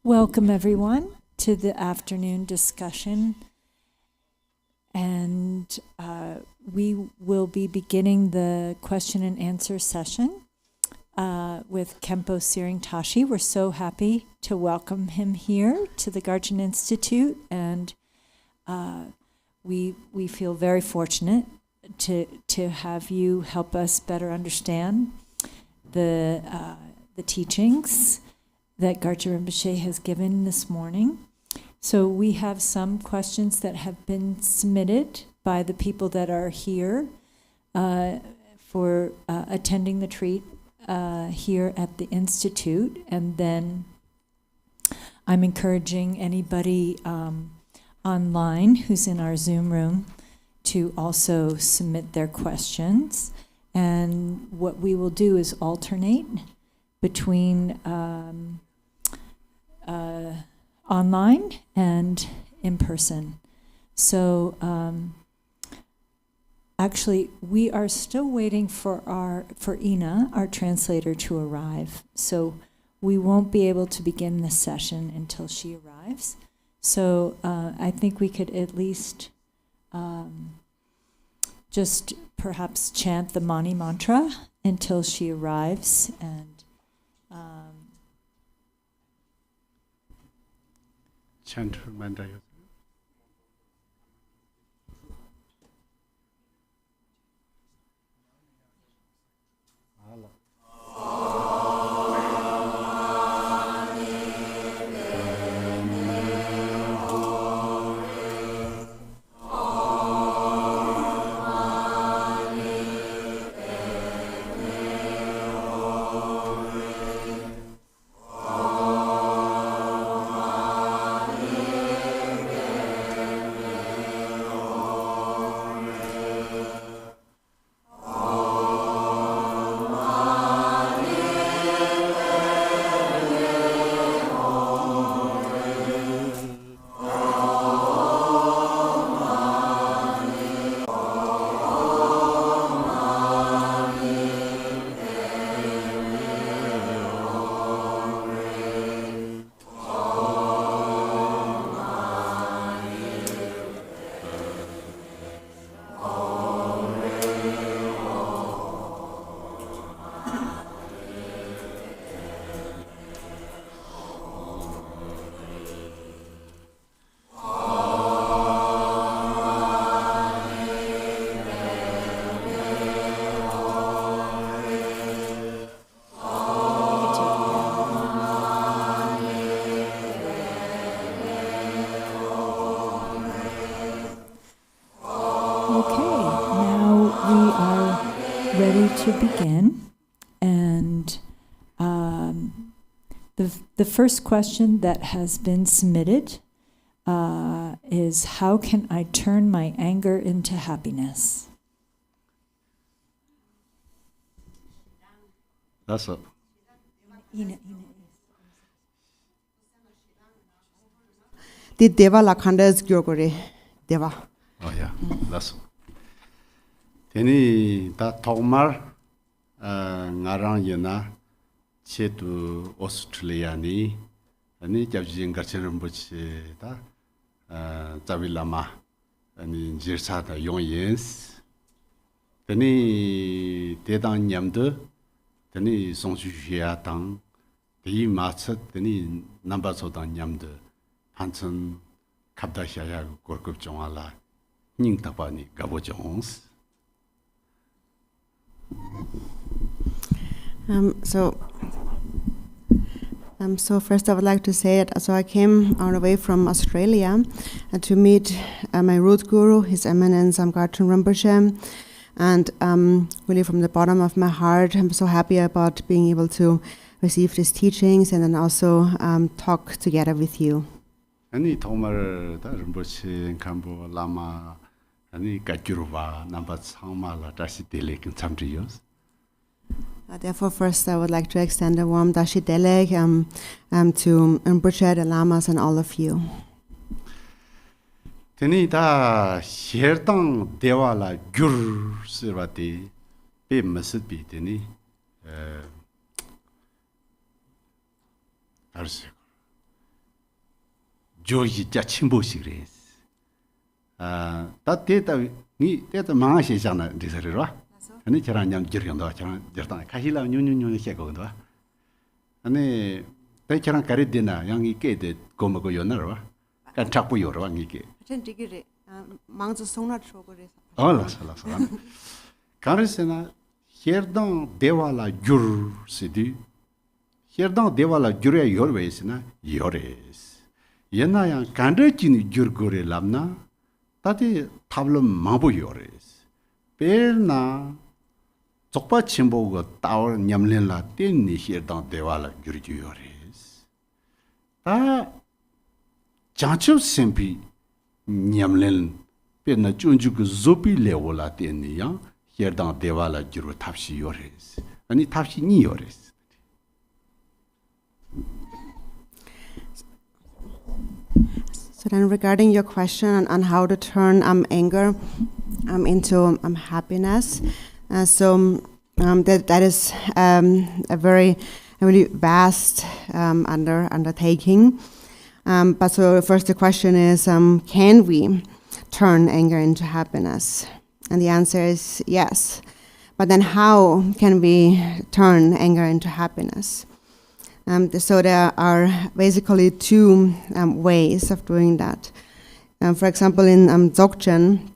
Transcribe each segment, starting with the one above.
Welcome everyone to the afternoon discussion, and we will be beginning the question and answer session with Khenpo Tsering Tashi. We're so happy to welcome him here to the Garchen Institute, and we feel very fortunate to have you help us better understand the teachings that Garchen Rinpoche has given this morning. So we have some questions that have been submitted by the people that are here for attending the retreat here at the Institute. And then I'm encouraging anybody online who's in our Zoom room to also submit their questions. And what we will do is alternate between online and in person. So actually, we are still waiting for Ina, our translator, to arrive. So we won't be able to begin this session until she arrives. So I think we could at least just perhaps chant the Mani mantra until she arrives, and chant mantra. to begin, and the first question that has been submitted is, how can I turn my anger into happiness? That's it. The Deva Lakhanda is Gyogore. Deva. Oh yeah, that's it. Teni ta Togmar ngarang yena chetu Australia ni ani jabjing Garchen Rinpoche ta Zavilama ani jirsa ta yongyens teni dedang nyamde teni songju ya tang di machat teni number so dang nyamde hanchen kapda xiaya gorkup jongala ning tapani gabo jongs. So first I would like to say it. So I came all the way from Australia to meet my root guru, His Eminence Garchen Rinpoche, and really from the bottom of my heart, I'm so happy about being able to receive these teachings and then also talk together with you. Ani Tomar da Rinpoche Khenpo Lama ani Gajuruba number Sangmala Tashi Delek and Samtriyos. Therefore, first I would like to extend a warm Dashi Delek to Rinpoche, the Lamas, and all of you. Teni da Sherdang Dewala Gur Sirvati Be Masibi Teni 조지 자 침보식래. 다 데이터 니 데이터 망하시잖아. 리서로. 아니 저랑 냥 저런도 저랑 저랑 가실라 뉴뉴뉴 해거든요. 아니 대처럼 가르디나 양이 깨데 고모고 요나로. 간 잡고 요로 이게. Tendigere 망주 송나 초고레. 알았어. 가르세나 헤르당 데왈라 줄 시디 헤르당 데왈라 줄에 요르베스나 요레스 옛나야 간르치니 줄고레 람나 다디 탑름 마보 요레스 베르나 쪽바 침보고 따오 냠렌라 뗀니 헤르당 데왈라 줄지 요레스 다 장초 심피 냠렌 베르나 쫀주고 조피 레올라 뗀니야 헤르당 데왈라 줄로 탑시 요레스 아니 탑시 니 요레스. So then regarding your question on how to turn anger into happiness, that is a really vast undertaking. But so first the question is, can we turn anger into happiness? And the answer is yes. But then how can we turn anger into happiness? So there are basically two ways of doing that. For example, in Dzogchen,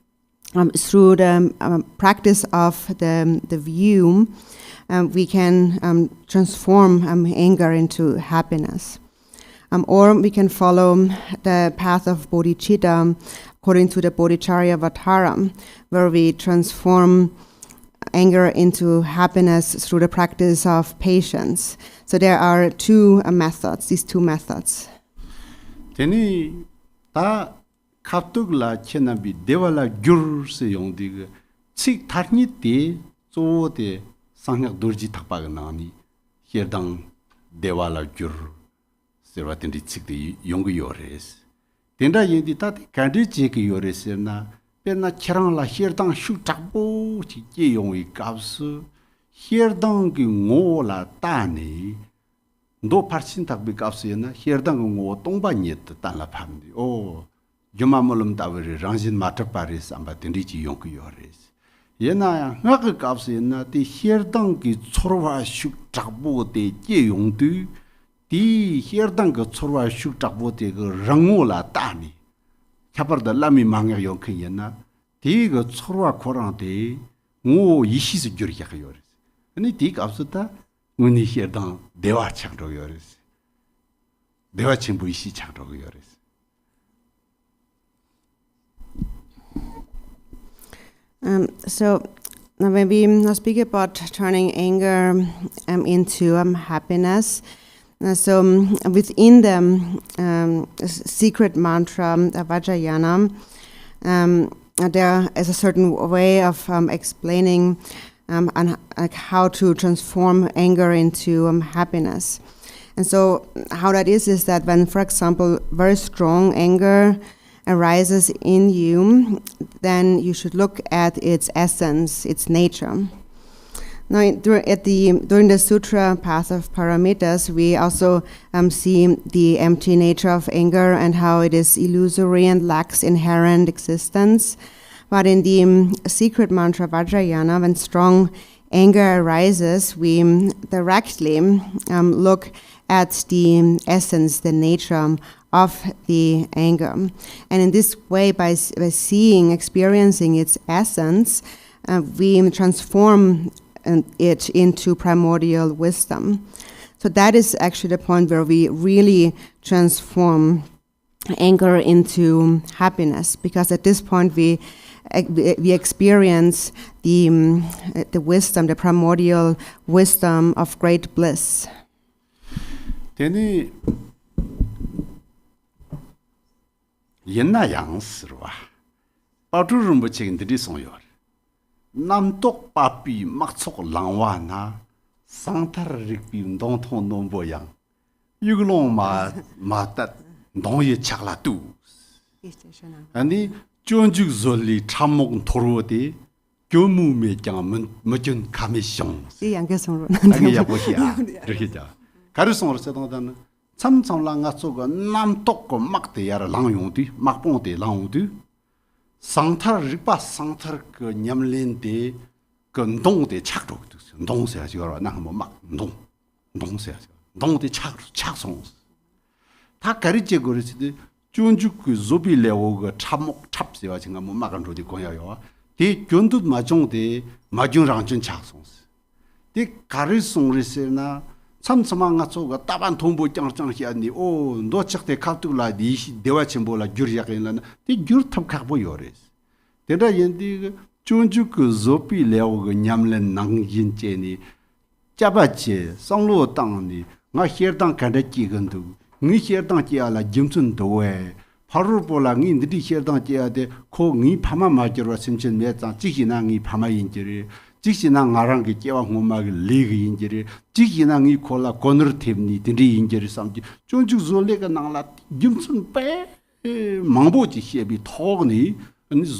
through the practice of the view, we can transform anger into happiness. Or we can follow the path of bodhicitta according to the bodhicharya vatara, where we transform anger into happiness through the practice of patience. So there are these two methods. Teni ta kaptugla chenabi devala gyur se yongdi chik tarni te zo de sangyak durji takpa nani herdang devala gyur serwa tendi chik de yong yores. Tenda yendi ta kandi chik yores na pena kerang la herdang shu takbo chi ye yong kapsu herdang ki ngo la tani ndo parsin takbi kapsu na herdang ngo tongba nyet tan la phamdi o Yumamolum Taveri Ranjin Mataparis Ambatindichi Yonk Yores. Yena Naka Kapsina, the Herdanki Chorwa Shuk Takbo de Yongdu, the Herdanka Chorwa Shuk Takbo de Rangola Tani. Kapar the Lami Manga Yonkayena, the Chorwa Korante, Mo Yishis Jurika Yores. And it take Absuta when he Herdan Deva Changro Yores. Deva Chimbuishi Changro Yores. So now maybe I'll speak about turning anger into happiness. So within the secret mantra Vajrayana, there is a certain way of explaining how to transform anger into happiness. And so how that is that when, for example, very strong anger arises in you, then you should look at its essence, its nature. Now, during the Sutra Path of Paramitas, we also see the empty nature of anger and how it is illusory and lacks inherent existence. But in the secret mantra Vajrayana, when strong anger arises, we directly look at the essence, the nature of the anger. And in this way, by seeing, experiencing its essence, we transform it into primordial wisdom. So that is actually the point where we really transform anger into happiness, because at this point we experience the wisdom, the primordial wisdom of great bliss. Then Yena Yangsrwa. Patu Rinpoche in the Disonyor. Namtok Papi Maksok Langwana, Santar Rikpi Donton Nomboyang. Yugulong Matat Donye Chaklatu. And the Jonjuk Zoli Chamok Torode, Jomu Mejang Mujun Commission. See, youngest one. Yabohia, Rihida. Carison or Sedan 참청라 가서가 남독고 막대 야라 랑용디 막봉대 랑용디 상타 리바 상타 그 냠린데 그 농대 착도 농세야 지가 나뭐막 농세야 농대 착송 다 가르쳐 그러지 준주 그 조빌레오가 참목 찹세와 지가 뭐 막은 조디 고야요 디 견도 마종대 마중랑 전 착송 디 가르송리세나 참참한가 저가 따반 돈보 짱짱이야니 오 노착대 갑두라 니시 대화침보라 줄이야게나 디 줄탑 가보요레스 대다 연디 준주 그 조빌레오가 냠len 낭진제니 짜바치 성로 땅니 나 헤르당 간다지건도 니 헤르당 지야라 짐순도에 바로볼라 니 니디 헤르당 지야데 코니 파마 마저로 심진 매장 지기나니 파마 인지리 지기나 나랑게 지와 홍마게 리기 인지리 지기나 니 콜라 고너 템니 디리 인지리 삼지 존주 졸레가 나라 짐순 빼 망보지 헤비 토니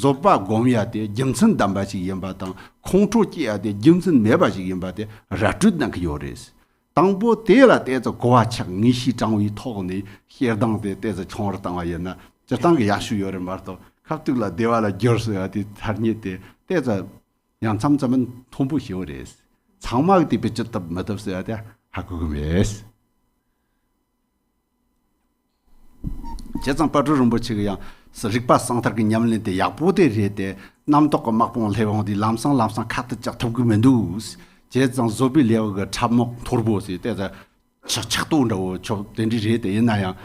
조바 고미야데 짐순 담바지 염바당 콩토지야데 짐순 매바지 염바데 라투드난 요레스 당보 대라 대저 고아착 니시 장위 토니 헤당데 대저 총을 당와였나 저 당게 야슈요를 말도 갑들라 대와라 겨서야디 타니데 대저 양 참자면 통부 히오레스 장마게 비쳤다 맞았어야 돼 하고금에스 제장 빠르름 버치가 스릭바 상타르기 냠는데 약보데레데 남독고 막봉을 해봉디 람상 카트 짝 톱금엔두스 제장 조빌레오가 참목 돌보시 때자 착착도는다고 저 덴디레데 옛나야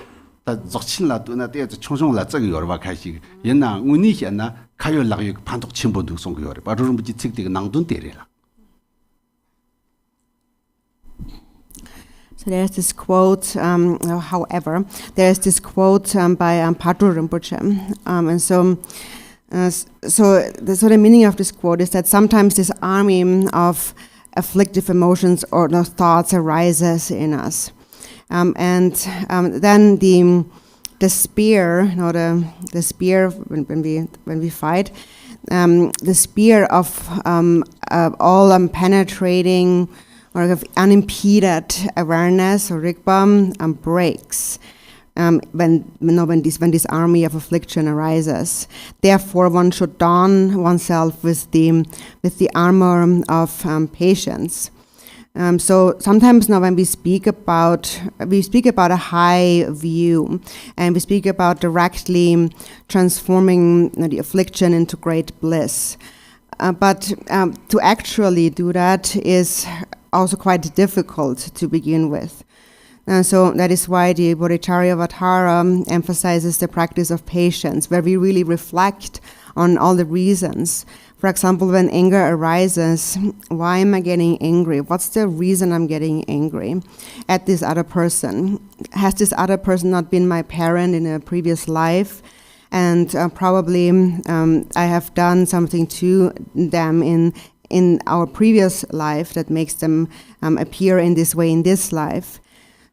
다 적친라 또나 때자 총총라 저기 여러 바开始 옛나 운이했나 가요락이 반독 침본도 송거요 바로는 뭐지 특대가 낭돈 때리라. So there's this quote, however, there's this quote by Padre Rinpoche. And so the meaning of this quote is that sometimes this army of afflictive emotions or thoughts arises in us. Then the spear, the spear when we fight, the spear of all penetrating or of unimpeded awareness or rigpa breaks when this army of affliction arises. Therefore, one should don oneself with the armor of patience. So sometimes now when we speak about a high view, and we speak about directly transforming the affliction into great bliss. But to actually do that is also quite difficult to begin with. So that is why the Vajrayana emphasizes the practice of patience, where we really reflect on all the reasons. For example, when anger arises, why am I getting angry? What's the reason I'm getting angry at this other person? Has this other person not been my parent in a previous life? And probably I have done something to them in our previous life that makes them appear in this way in this life.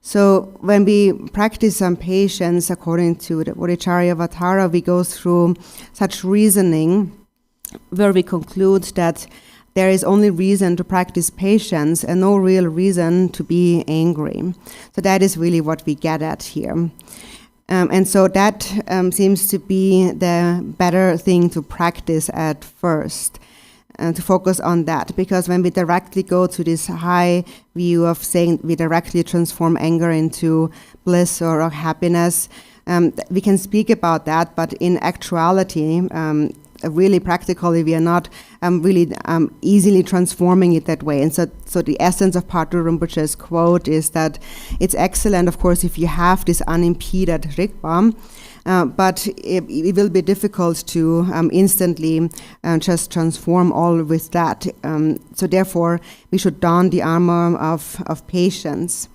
So when we practice patience according to the Vajrayana, we go through such reasoning where we conclude that there is only reason to practice patience and no real reason to be angry. So that is really what we get at here. And so that seems to be the better thing to practice at first, to focus on that. Because when we directly go to this high view of saying we directly transform anger into bliss or happiness, we can speak about that, but in actuality, really practically, we are not really easily transforming it that way. And so the essence of Padre Rinpoche's quote is that it's excellent, of course, if you have this unimpeded rigpa, but it will be difficult to instantly just transform all with that. So therefore, we should don the armor of patience.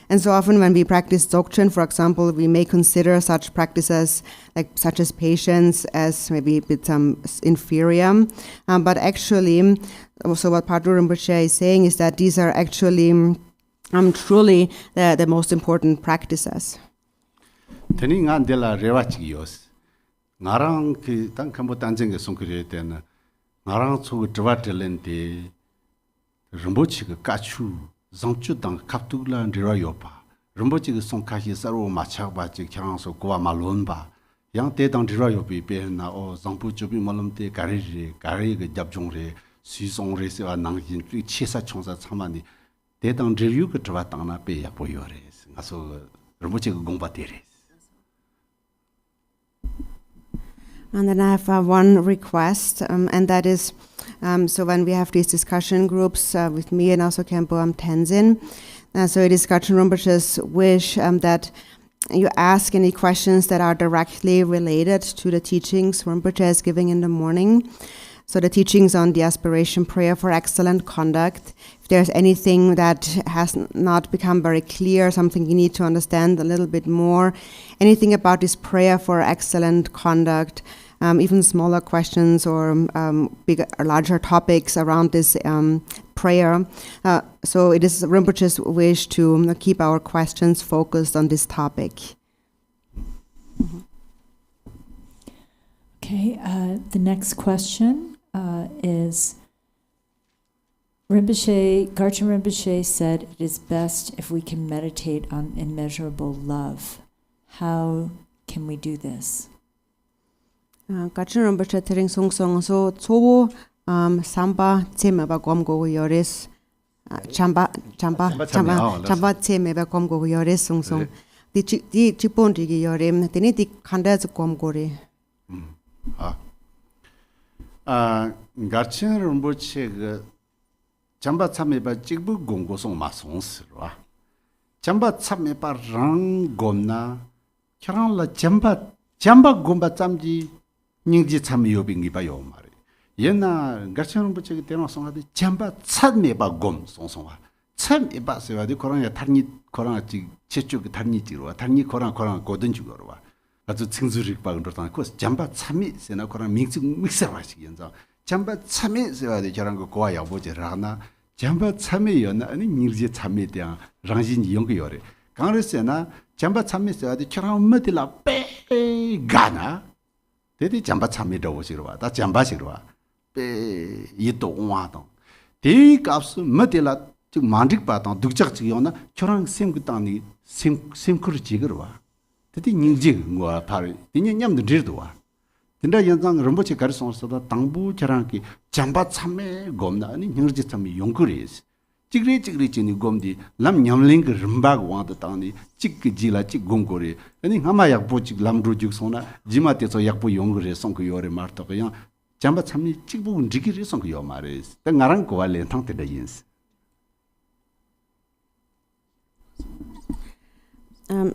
And so often when we practice Dzogchen, for example, we may consider such practices such as patience as maybe a bit inferior. But actually, also what Padre Rinpoche is saying is that these are actually truly the most important practices. Teni nga ndela rewachi yos. Ngarang ki tang kambo tanjenge songkure tena. Ngarang tsu dwa telente Rinpoche ka kachu zangchu dang kaptugla ndira yopa. Rinpoche song kashi saru machak ba chik chang so kwa malon ba yang te dang dira yo bi pe na o zangpu chubi malam te gari ge jab jong re si song re se wa nang jin tri che sa chong sa chamani te dang review ge twa tang na pe ya po yo re ngaso Rinpoche ge gong ba te re. And then I have one request, and that is, so when we have these discussion groups with me and also Khenpo Tenzin, so it is Garchen Rinpoche's wish that you ask any questions that are directly related to the teachings Rinpoche is giving in the morning. So the teachings on the aspiration prayer for excellent conduct. If there's anything that has not become very clear, something you need to understand a little bit more, anything about this prayer for excellent conduct, even smaller questions or bigger or larger topics around this prayer. So it is Rinpoche's wish to keep our questions focused on this topic. Mm-hmm. Okay, the next question is, Garchen Rinpoche said it is best if we can meditate on immeasurable love. How can we do this? Garchen Rinpoche tering song so chobo samba chema ba gom go yores chamba chema ba gom go yores song di chipon di yore teni di khanda ch gom go re. Garchen Rinpoche ge chamba chame ba jigbu gong go song ma song si wa chamba chame ba rang gom na kyrang la chamba gom ba chamji 닝지 참 요빙이 봐요 말이 옛날 가르치는 부처가 때는 송하데 잠바 참메바 곰 송송아 참에 봐서야데 코로나 단니 코로나 지 제쪽 단니 지로 단니 코로나 고든 주거로 와 아주 증수rik 방으로 다 그 잠바 참이 세나 코로나 믹스 믹서하시 연자 잠바 참이 세야데 저런 거 고아 야보지라나 잠바 참이 연나 아니 닝지 참에 대한 랑진 연구요래 강르세나 잠바 참이 세야데 저런 뭐들라 빼 가나 대디 잠바 참미도 오시러와 다 잠바시러와 빼 이도 온와도 대이 값스 뭐들라 즉 만직 바당 득작지요나 저랑 셈그땅니 셈크르 지거와 대디 닝지 뭐 바로 디냐 냠도 지르도와 근데 연상 럼보치 가르송서다 당부 저랑기 잠바 참매 곰나니 닝지 참미 용거리스 찌그리 지니 곰디 람 냠링 름바고 와도 땅니 찌그지라 찌곰고리 아니 하마약 보직 람루죽 소나 지마테서 약부 용거리 송그 요레 마르토 그냥 잠바 참니 찌부 지기리 송그 요 마레스 때 나랑 고알레 탕테다 인스.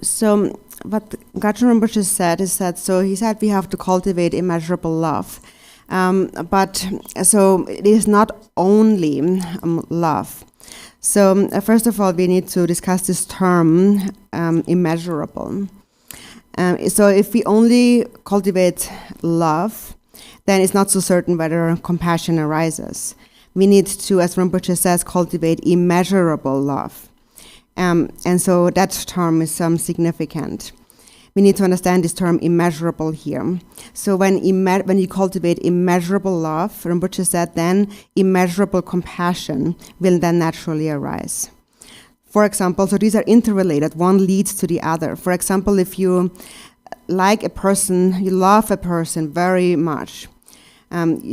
So what Garchen Rinpoche said is that, so he said we have to cultivate immeasurable love, but so it is not only love. So first of all, we need to discuss this term, immeasurable. So if we only cultivate love, then it's not so certain whether compassion arises. We need to, as Rinpoche says, cultivate immeasurable love. And so that term is significant. We need to understand this term immeasurable here. So when you cultivate immeasurable love, Rinpoche said, then immeasurable compassion will then naturally arise. For example, so these are interrelated, one leads to the other. For example, if you like a person, you love a person very much,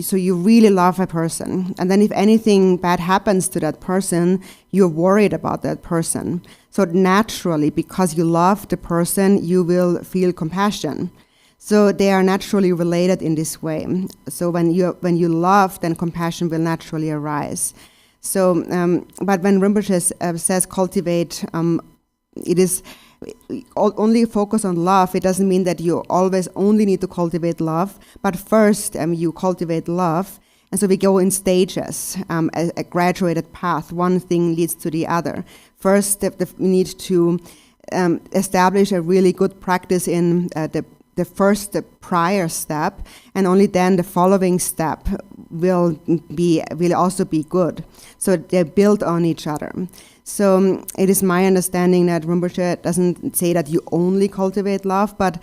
so you really love a person, and then if anything bad happens to that person, you're worried about that person. So naturally, because you love the person, you will feel compassion. So they are naturally related in this way. So when you love, then compassion will naturally arise. So, but when Rinpoche says cultivate, it is only focus on love. It doesn't mean that you always only need to cultivate love, but first you cultivate love. And so we go in stages, a graduated path. One thing leads to the other. First, we need to establish a really good practice in the first prior step, and only then the following step will also be good. So they build on each other. So it is my understanding that Rinpoche doesn't say that you only cultivate love, but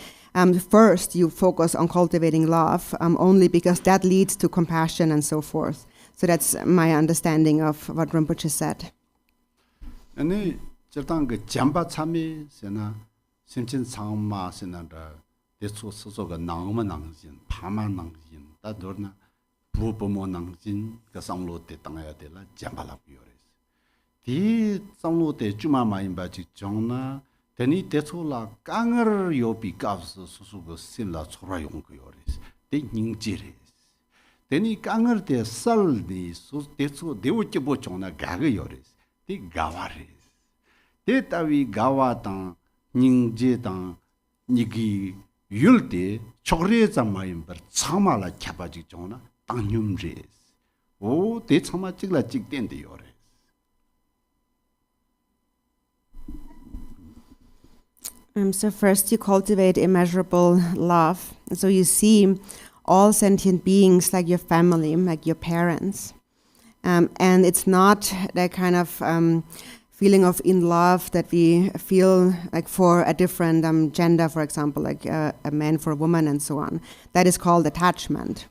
first you focus on cultivating love only because that leads to compassion and so forth. So that's my understanding of what Rinpoche said. 아니 저당 그 잠바 참이 세나 심진 상마 세나다 대초 소소가 나오마 낭진 파마 낭진 다도나 부부모 낭진 그 상로 때 땅해야 되라 잠발라 비어레스 디 상로 때 주마마인 바지 정나 되니 대초라 깡을 요비 값스 수수고 신라 초라용 그 요레스 대 닝지레스 되니 깡을 때 썰디 수 대초 대우께 보정나 가가 요레스 디 가와레스 대따위 가와당 닝제당 니기 율때 초그레 잠마인 버 참말라 캬바지 정나 당념레스 오 대참마 찍라 찍된데 요레스 So first you cultivate immeasurable love. So you see all sentient beings like your family, like your parents. And it's not that kind of feeling of in love that we feel like for a different gender, for example, like a man for a woman and so on. That is called attachment.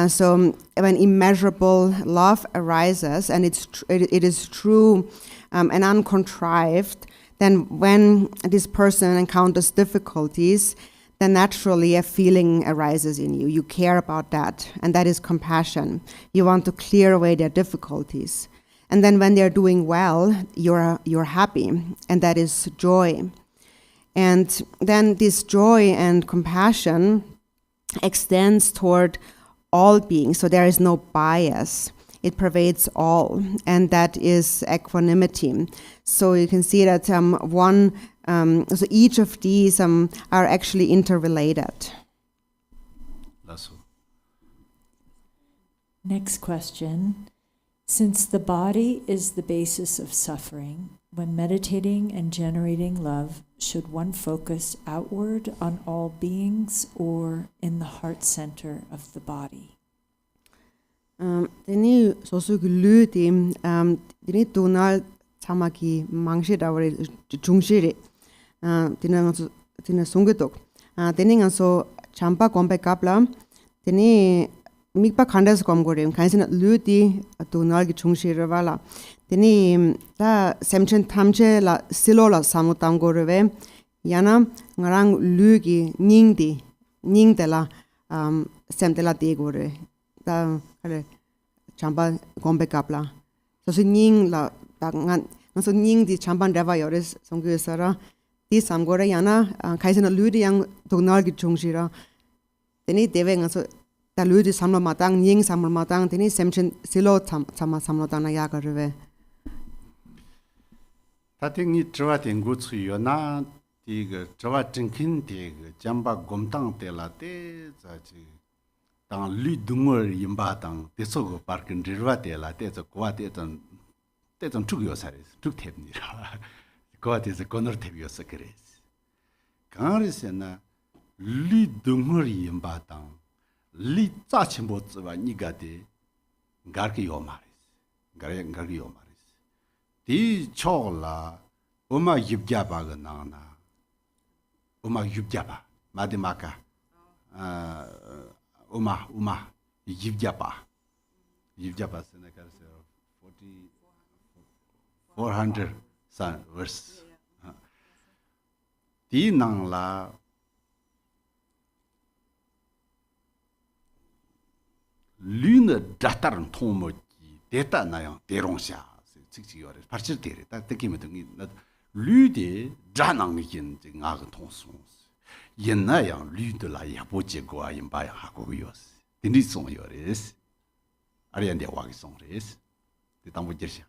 So when immeasurable love arises and it is true and uncontrived, then when this person encounters difficulties, then naturally a feeling arises in you. You care about that, and that is compassion. You want to clear away their difficulties. And then when they're doing well, you're happy, and that is joy. And then this joy and compassion extends toward all beings, so there is no bias. It pervades all, and that is equanimity. So you can see that so each of these are actually interrelated. That's all. Next question. Since the body is the basis of suffering, when meditating and generating love, should one focus outward on all beings or in the heart center of the body? Deni sosu gulu dim deni donal 참aki 망시다वर 중시리 dina sungedok deni ngaso champa kompe kapla deni mikpa khandas kom gorim kaisina luti donal gi 중시를 wala deni ta semchen thamche la silo la samutam goreve yana ngarang lugi ningdela semtela de gore ta kale champa kompe kapla so ning la ngan so ning di champan deva yores songgesara di samgore yana kaisena ludi yang donal gi chungshira teni deve ngaso ta ludi samlo matang ning samlo matang teni semchen silo chama samlo dana ya garve 다ting이 저와 된고 추요나 디그 저와 정킨 디그 잠바 곰땅 때라테 자지 당 리둥을 임바당 대소고 파르킨 리르와텔라 대저 고아데던 대전 죽여사레스 죽탭니다. 고아데서 건너 탭이었어 그래스. 강아리세나 리둥을 임바당 리 짜침보츠와 니가데 가르기 요마레스. 가르기 요마레스. 디 초라 오마 입자바가 나나. 오마 입자바 마디마카 Uma Yivjapa Senecas 400 verse. Di nang la lune datar tomo ki deta na yang derongxia 직직 요래 발실 때래 딱 느낌이 등이 류데 잔앙 yin nga ga tongsu yin na yang lü de la ya bo jie guo yin ba ya ha guo yo din di song yo res arian de wa gi song res de dang bu jie xia.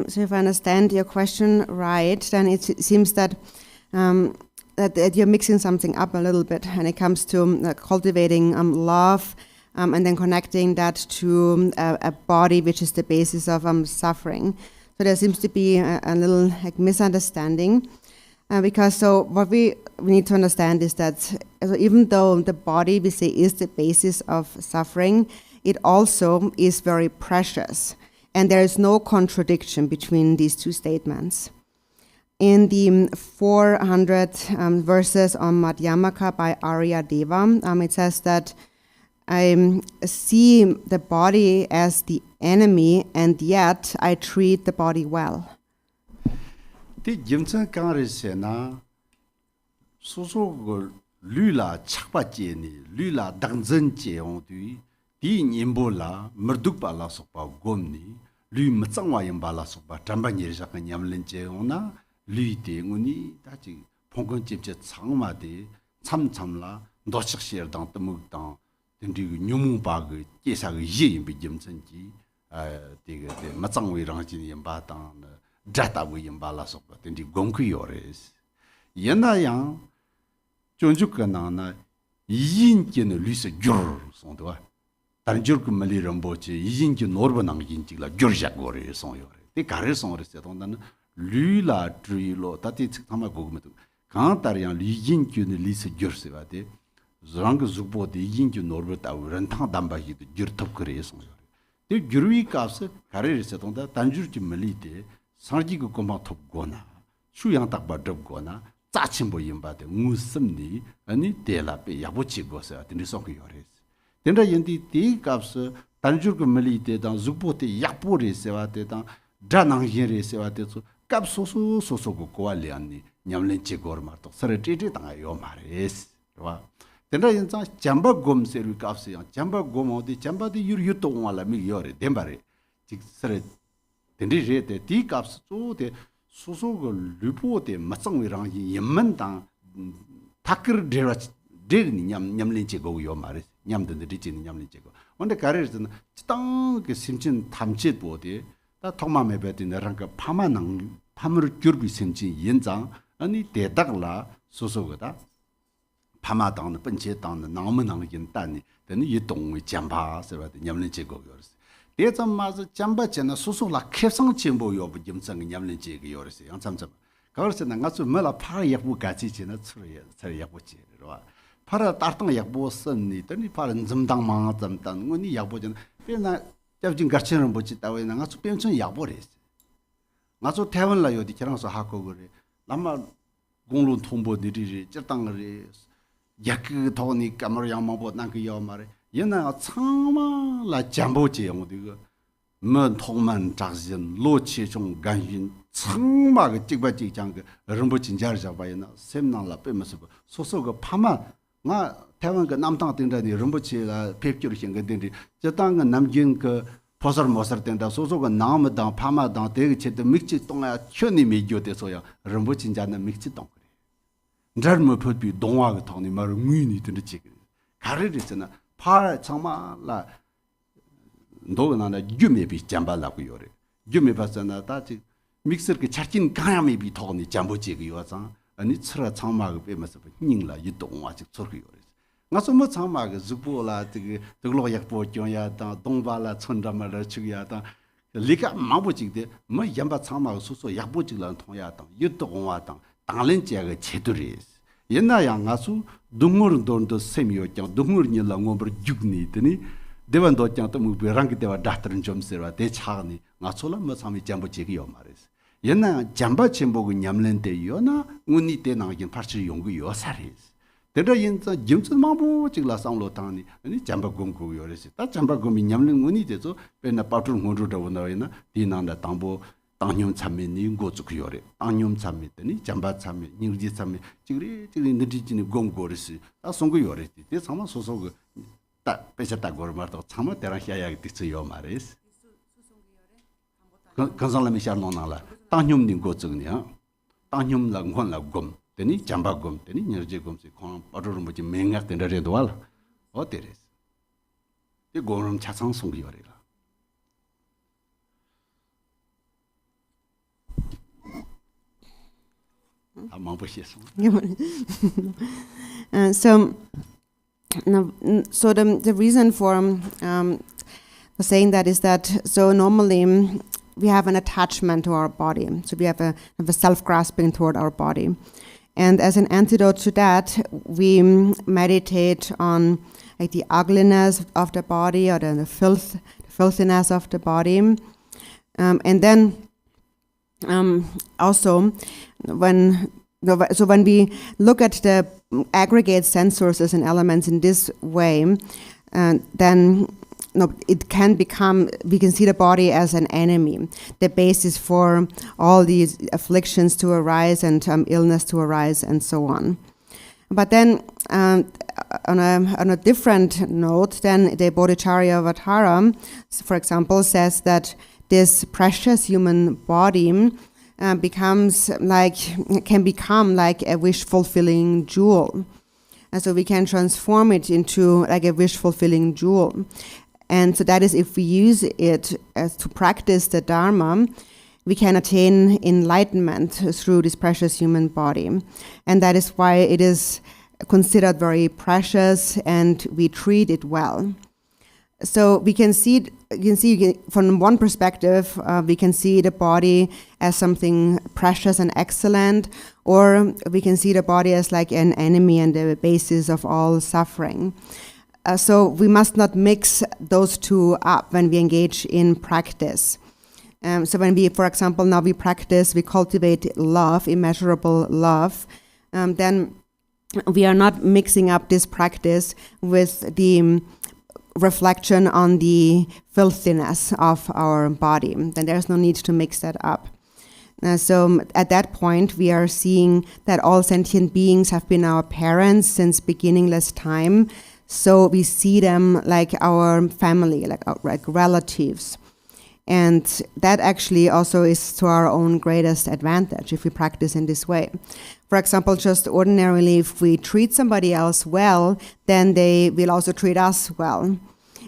So if I understand your question right, then it seems that that you're mixing something up a little bit when it comes to cultivating love and then connecting that to a body which is the basis of suffering. So there seems to be a little misunderstanding because so what we need to understand is that so even though the body we say is the basis of suffering, it also is very precious. And there is no contradiction between these two statements. In the 400 verses on Madhyamaka by Arya Deva, it says that I see the body as the enemy, and yet I treat the body well. 디 짐선 강르세나 소소고 류라 착바제니 류라 당전제용뒤 디 님볼라 머둑발라 속바 곰니 류 멋장와 임발라 속바 담반예르사가 냠len제용나 류데응니 다지 봉건집제 창마데 참참라 노식시르당 뜨묵당 딘디 뉴무바그 제사가 예임비 짐선지 디게 멋장위랑지 임바당 자타부 임발라 속바 딘디 곰크요레스 옛나양 존죽가나나 이인께는 리스 겨 손도와 다른 줄그 말이 럼보지 이인께 노르바낭 인지라 겨자고래 손요래 이 가르 손으로서 돈다는 류라 드리로 다티 특하마 고금도 강다리양 리인께는 리스 겨스바데 저랑 그 죽보데 이인께 노르바다 런탕 담바히도 겨톱 그래 손요래 이 겨루이 값을 가르에서 돈다 단줄지 말리데 상지고 고마 톱고나 수양 딱바 덮고나 짜침보 임바데 무슨니 아니 데라베 야보치고서 아니 소크요레스 된다 연디 디 값스 단줄그 밀리데당 죽보테 약보레세와데당 다낭히레세와데서 값소소 소소고 고알리안니 냠렌체 고르마토 서레티티 당아요 마레스 와 된다 연자 잠바 곰세르 값스야 잠바 곰오디 잠바디 유유토 온알라 미요레 뎀바레 직 서레 된디레데 디 값스 조데 소소고 르포데 맞성위랑 예만당 타크르 데르니 냠렌체고 요 말이 냠든들이 지는 냠렌체고 근데 가르르는 땅그 심진 탐짓 보데 다 통마메 베디네랑가 파마낭 파무르 겨비 심진 연장 아니 대닥라 소소거다 파마당의 번제당의 나무낭 인단이 되는 이 동의 잠바 서바데 냠렌체고 요르스 대점마서 잠바잖아 소소라 캡상 첨보요 부짐성 냠렌체고 요르스 양참참 가르스 나가서 멀라 파라 약부 같이 지나 처리야 약부지 와 파라 따르던 약보 쓴니 더니 파는 점당 망아 점당 언니 약보전 배나 잡진 가르치는 뭐지 따위 나가서 변천 약보래스 나서 태원라 요디 저랑서 하고 그래 남마 공론 통보들이 쩔당을 약 돈이 까마로 양마보 난그 요 말에 옛날 참마라 잠보지 영어디가 뭐 통만 작진 로치종 간신 참마가 찍바찍 장그 런보 진짜를 잡아야나 셈나라 빼면서 소소가 파마 나 태원 그 남당 된다니 런보치가 뵙기로 생각된데 저 땅은 남긴 그 포설 모설 된다 소소가 나무당 파마당 되게 제대 믹지 동아 현이 미교돼서야 런보 진짜는 믹지 동 그래 잘못 법이 동화가 통이 말 의미니 되는지 가르르잖아 파 정말라 너나 유메비 잠발라고 요래 유메 봤잖아 다지 믹서기 차진 가야메비 통이 잠보지고 요상 아니 처라 창마가 빼면서 닝라 이 동화직 저거 요래 나서 뭐 창마가 죽보라 되게 들로 약보 줘야다 동발라 천자말을 주야다 리가 마보직데 뭐 연바 창마가 소소 약보직란 통야다 이 동화다 당len제가 제도리 옛날야 가수 동물도 세미였죠 동물이랑 뭐버 죽니더니 대반도 짱도 뭐 베랑게 대와 다트는 좀 세와 대차니 나솔라 뭐 삼이 잠보지기요 말했어 옛날 잠바 쳔보고 냠렌데 요나 운이 때 나긴 파츠 용구 요사리스 대다 인자 점점 마보 찍라 상로 타니 아니 잠바 공고 요레스 다 잠바 공이 냠렌 운이 돼서 배나 파트 혼조다 원나이나 디난다 당보 당념 참미니 고츠그 요레 당념 참미더니 잠바 참미 닝지 참미 지그리 느디지니 공고르스 다 송고 요레 데 상마 소소그 다 배쳤다 고르마도 참마 때랑 해야게 됐어요 말이스 간살람이 샤노나라 당념님 고츠그냐 당념랑 혼라 곰 되니 잠바 곰 되니 녀제 곰스 콘 빠르르 뭐지 맹약 된다래도 알 어때레스 이 고름 차상 송기 요레라 So the reason for saying that is that so normally we have an attachment to our body, so we have a self-grasping toward our body, and as an antidote to that, we meditate on like the ugliness of the body or the filthiness of the body, and then also when we look at the aggregate sense sources and elements in this way, then it can become, we can see the body as an enemy, the basis for all these afflictions to arise and illness to arise and so on. But then on a different note, then the Bodhicharya Vatara, for example, says that this precious human body can become like a wish-fulfilling jewel. And so we can transform it into like a wish-fulfilling jewel. And so that is, if we use it to practice the Dharma, we can attain enlightenment through this precious human body. And that is why it is considered very precious and we treat it well. So we can see from one perspective, we can see the body as something precious and excellent, or we can see the body as like an enemy and the basis of all suffering. So we must not mix those two up when we engage in practice. So when we, for example, now we practice, we cultivate love, immeasurable love, then we are not mixing up this practice with the reflection on the filthiness of our body. Then there's no need to mix that up. So at that point, we are seeing that all sentient beings have been our parents since beginningless time. So we see them like our family, like relatives. And that actually also is to our own greatest advantage if we practice in this way. For example, just ordinarily, if we treat somebody else well, then they will also treat us well.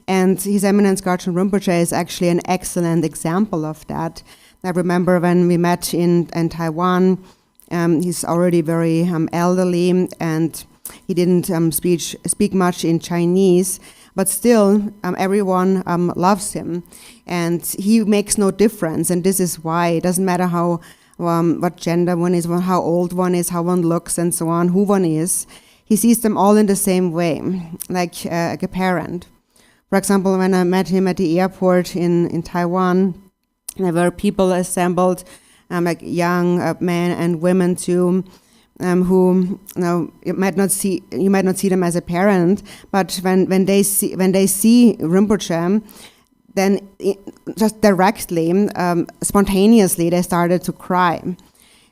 And His Eminence Garchen Rinpoche is actually an excellent example of that. I remember when we met in Taiwan, he's already very elderly and he didn't speak much in Chinese, but still everyone loves him. And he makes no difference, and this is why it doesn't matter how what gender one is, how old one is, how one looks, and so on, who one is. He sees them all in the same way, like a parent. For example, when I met him at the airport in Taiwan, there were people assembled, like young men and women too, who you might not see them as a parent, but when they see Rinpoche, then just directly, spontaneously, they started to cry.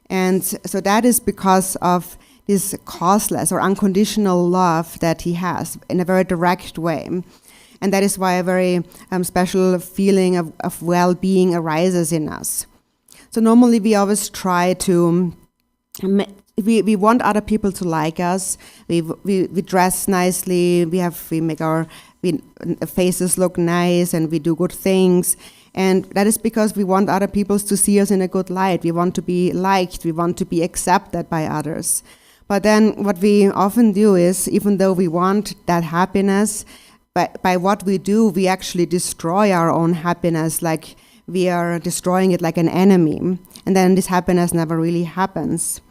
And so that is because of this causeless or unconditional love that he has in a very direct way. And that is why a very special feeling of well-being arises in us. So normally we always try to, we want other people to like us. We dress nicely. We make our faces look nice, and we do good things. And that is because we want other people to see us in a good light. We want to be liked. We want to be accepted by others. But then what we often do is, even though we want that happiness, by what we do, we actually destroy our own happiness, like we are destroying it like an enemy. And then this happiness never really happens.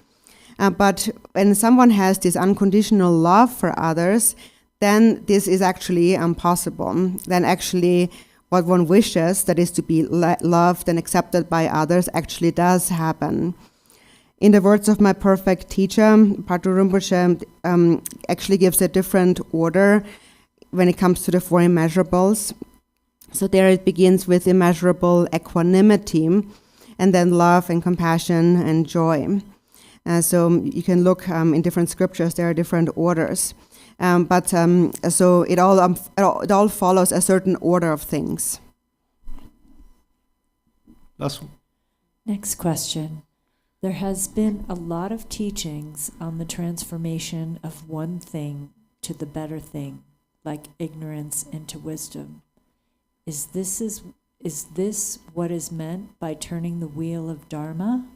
But when someone has this unconditional love for others, then this is actually impossible. Then actually what one wishes, that is to be loved and accepted by others, actually does happen. In the words of my perfect teacher, Patrul Rinpoche actually gives a different order when it comes to the four immeasurables. So there it begins with immeasurable equanimity, and then love and compassion and joy. So you can look in different scriptures, there are different orders. So it all follows a certain order of things. Next question. There has been a lot of teachings on the transformation of one thing to the better thing, like ignorance into wisdom. Is this what is meant by turning the wheel of Dharma?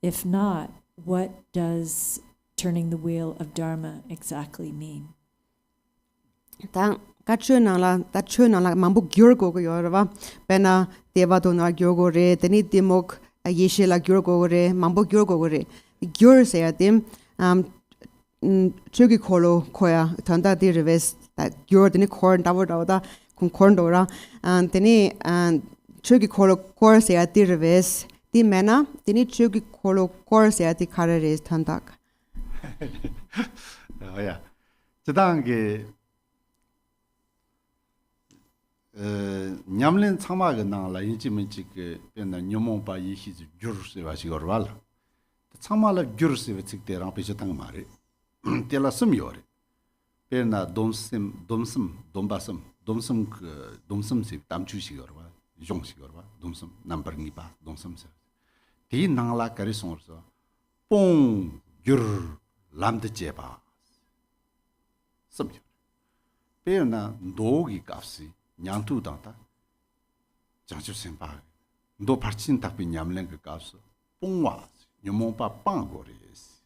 If not, what does turning the wheel of Dharma exactly mean? Yeshila Gyurgore, Mambo Gyurgore, Gyur Seadim, Chugi Kolo Koya, Tanda de Reves, that Gyur Dini Korn, Davoda, Concordora, and Dini and Chugi Kolo Corsia de Reves, Di Mena, Dini Chugi Kolo Corsia de Carres Tandak. Oh, yeah. Tadange 냠len 참마가 나라 인지면 지게 변나 녀몽바 이히지 줄세 와시거발 참마라 줄세 칡대랑 비슷한 말이 때라 섬요래 변나 domsim 그 domsim시 담주시거봐 용시거봐 domsim 넘버 2바 domsim세 디 나라 가리송어서 뽕줄 람드 제바 섬요 변나 노기 값이 냥투당다 장주생바 너 발친 답이 냠랭 그 값어 뽕와 녀몽바 빵고리스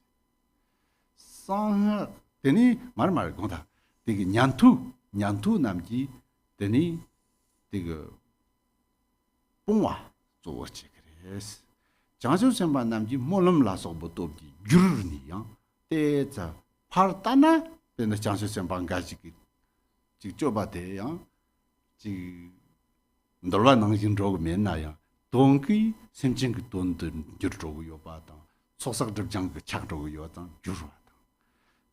상 되니 말 건다 되게 냥투 남기 되니 되게 뽕와 좋지 그래스 장주생바 남기 몰름라서 뭐도기 유르니야 때자 파르타나 되는 장주생바 가지기 직접 봐대야 지 놀라 능진 저거 맨나야 동기 생진 그 돈들 저러고 요바다 속삭들 장그 착러고 요다 주르다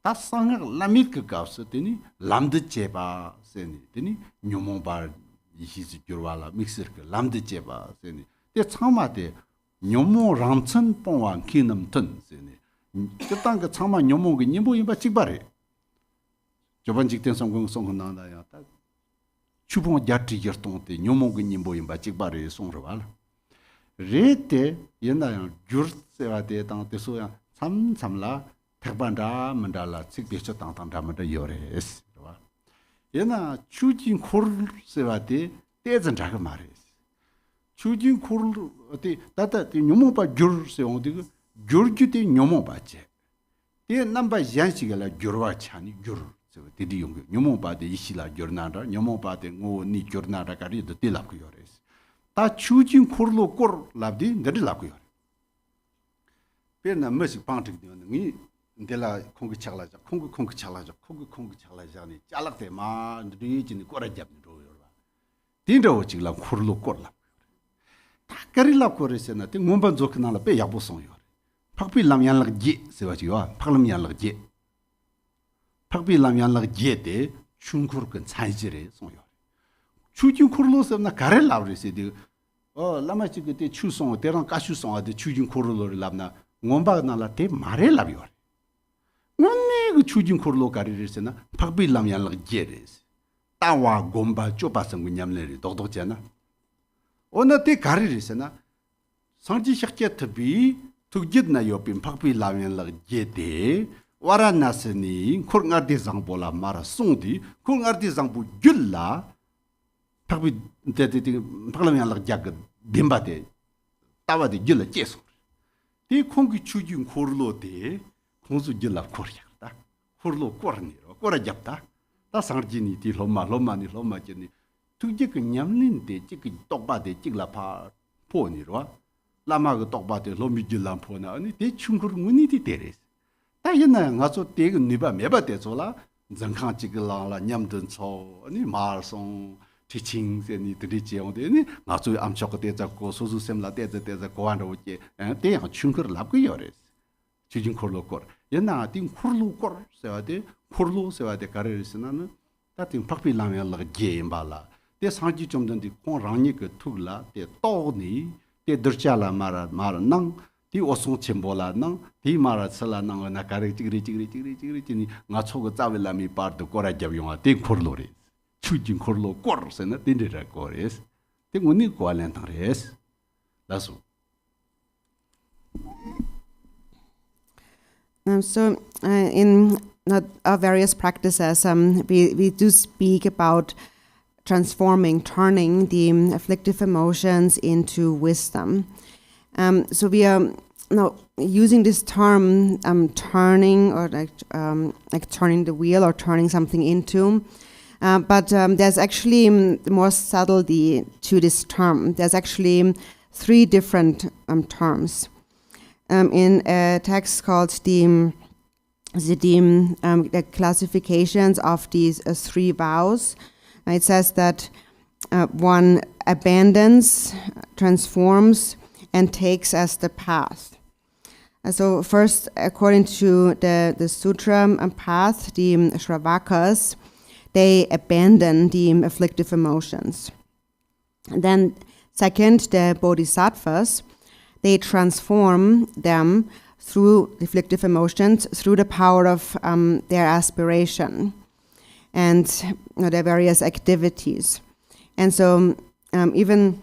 다 상을 라밋 그 값스더니 람드 제바 세니 되니 뇨몽바 이히지 주르와라 믹서 그 람드 제바 세니 때 참마데 뇨모 람천 뽕왕 키넘튼 세니 그땅 그 참마 뇨몽 그 님보이 바 찍바래 저번 직된 성공 나다야 딱 추봉 야트 열동때 뇨몽그 님보임 바직바르 송르발 레테 옛날 줄세와데 당때 소야 참참라 택반다 만달라 직비쳐 당당다만다 요레스 봐 옛날 추진 콜세와데 대전 작은 말이스 추진 콜 어디 다다 뇨몽바 줄세 어디 줄규데 뇨몽바제 이 넘바 양식을 줄와 차니 줄 디디 용교 뇨몽바데 이시라 겨나라 뇨몽바데 고니 겨나라 가리도 딜랍고 요레스 다 추진 콜로 콜 랍디 내릴랍고 요레 베나 머식 방틱 되는 이 데라 콩기 차라자 콩기 차라자니 잘락데 마 리진 꼬라잡니 로요라 딘도 지라 콜로 콜라 다 가릴랍고 요레스나 띵 몸반 좋크나라 베 야보송 요레 팍비 람얀락 지 세와지와 팍람얀락 지 팍비 람얀락 지에 춘쿠르근 차이지레 송요 추진 콜로스나 가rel라브레세디 라마치 그때 추송 대랑 가슈송아데 추진 콜로를 랍나 몬바나라 테 마rel라비오 원네 그 추진 콜로 가리르세나 팍비 람얀락 지레스 따와 곰바 쪼바성 그냠레리 독독잖아 오나테 가리르세나 상지 식제 특비 tukjidna yopin pakpi lamen lag jete waranasni khurngardi zangbola mara sungdi khurngardi zangbu julla pakpi tete parlamen lag jag bimbade tawade julla jesu ti khongki chujin khurlo de khongsu julla khorya khurlo korniro kora japta ta sangjini ti lomani jeni tukje ke nyamnin de chik tokba de chikla pha poniro 라마가 똑바데 로미질람 포나 아니 대충그르 문이디 데레스 다이나 가서 대그 니바 메바데 졸라 정칸 찍을라 냠든 초 아니 마송 티칭세니 드리지온데 아니 가서 암초가 대자고 소수셈라 대자 고안로게 대야 충그르 랍고 요레스 주진 콜로콜 옛나 띵 콜로콜 세와데 콜로 세와데 가르스나는 다띵 팍비 라면라 게임발라 대 상지 좀 된디 콩랑니 그 투라 대 또니 때 들자라 마라 낭 디 오송 쳔볼라 낭디 마라 살라 낭 나카리 찌그리 nga chogo 자벨라미 파르도 코라 잡용아 데 콜로레 추진 콜로 코르세나 딘데라 코레스 데 운니 코알렌타레스 다소 So in our various practices we do speak about transforming, turning the afflictive emotions into wisdom. So we are now using this term, turning or like turning the wheel or turning something into. But there's actually more subtlety to this term. There's actually 3 different terms. In a text called the classifications of these 3 vows, it says that one abandons, transforms, and takes as the path. So first, according to the sutra path, the Shravakas, they abandon the afflictive emotions. And then second, the bodhisattvas, they transform them through the afflictive emotions, through the power of their aspiration and their various activities. And so even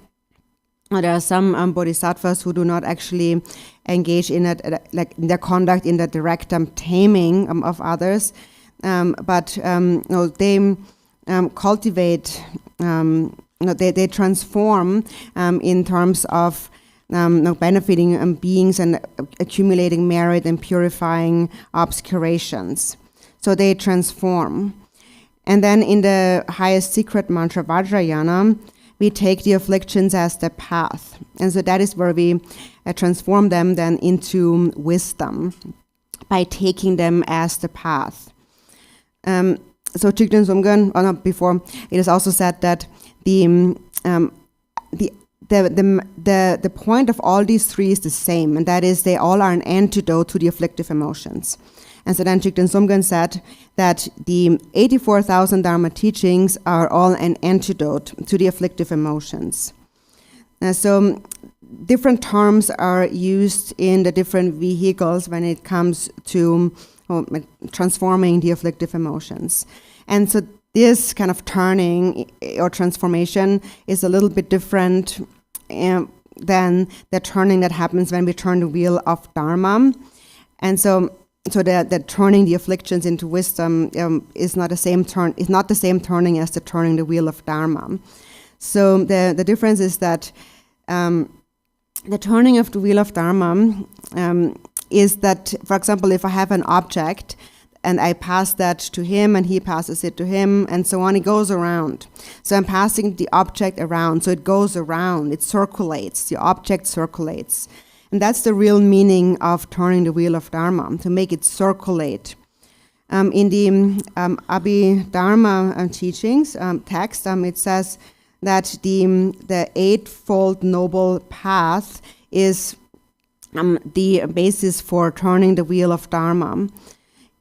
there are some bodhisattvas who do not actually engage in it, like in their conduct in the direct taming of others, but they cultivate, they transform in terms of benefiting beings and accumulating merit and purifying obscurations. So they transform. And then in the highest secret mantra, Vajrayana, we take the afflictions as the path. And so that is where we transform them then into wisdom by taking them as the path. So Chikden Sumgön, before, it is also said that the point of all these three is the same, and that is they all are an antidote to the afflictive emotions. And so then Chikden Sumgön said that the 84,000 Dharma teachings are all an antidote to the afflictive emotions. So different terms are used in the different vehicles when it comes to transforming the afflictive emotions. And so this kind of turning or transformation is a little bit different than the turning that happens when we turn the wheel of Dharma. And so the turning the afflictions into wisdom is not the same turning as the turning the wheel of Dharma. So the difference is that the turning of the wheel of Dharma is that, for example, if I have an object and I pass that to him and he passes it to him and so on, it goes around. So I'm passing the object around, so it goes around, it circulates, the object circulates. And that's the real meaning of turning the wheel of Dharma, to make it circulate. In the Abhidharma teachings text, it says that the Eightfold Noble Path is the basis for turning the wheel of Dharma.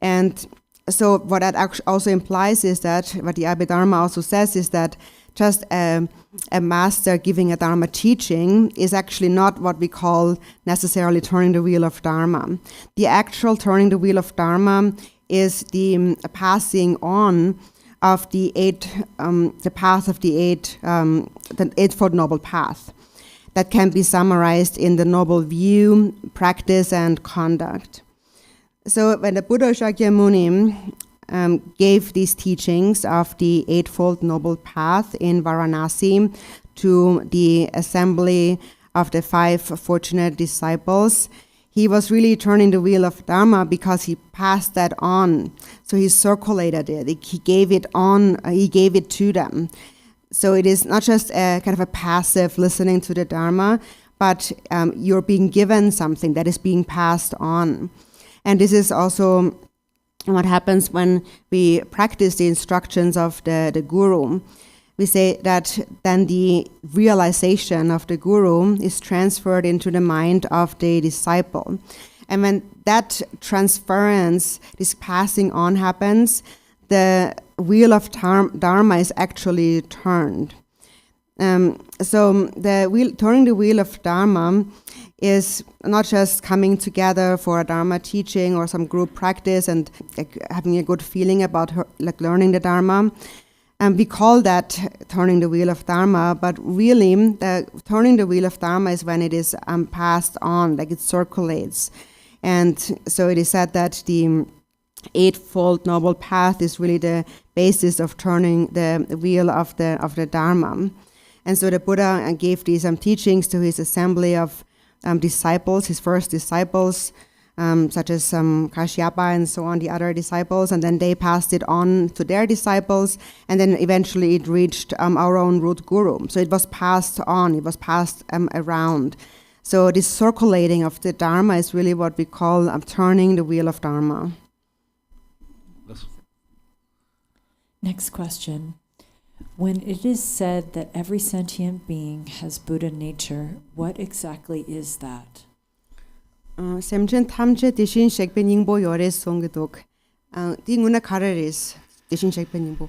And so what that also implies is that, what the Abhidharma also says is that just a master giving a Dharma teaching is actually not what we call necessarily turning the wheel of Dharma. The actual turning the wheel of Dharma is the passing on of the path of the Eightfold Noble Path. That can be summarized in the noble view, practice, and conduct. So when the Buddha Shakyamuni gave these teachings of the Eightfold Noble Path in Varanasi to the assembly of the 5 fortunate disciples, he was really turning the wheel of Dharma because he passed that on. So he circulated it. He gave it on. He gave it to them. So it is not just a kind of a passive listening to the Dharma, but you're being given something that is being passed on. And this is also what happens when we practice the instructions of the Guru. We say that then the realization of the Guru is transferred into the mind of the disciple. And when that transference, this passing on happens, the wheel of Dharma is actually turned. So turning the wheel of Dharma is not just coming together for a Dharma teaching or some group practice and having a good feeling about learning the Dharma. We call that turning the wheel of Dharma, but really turning the wheel of Dharma is when it is passed on, like it circulates. And so it is said that the Eightfold Noble Path is really the basis of turning the wheel of the Dharma. And so the Buddha gave these teachings to his assembly of disciples, his first disciples, such as Kashyapa and so on, the other disciples, and then they passed it on to their disciples, and then eventually it reached our own root guru. So it was passed on, it was passed around. So this circulating of the Dharma is really what we call turning the wheel of Dharma. Next question. When it is said that every sentient being has Buddha nature, what exactly is that? Semchen thamche tishin shekpe ningbo yore songedok. Di nguna kararis tishin shekpe ningbo.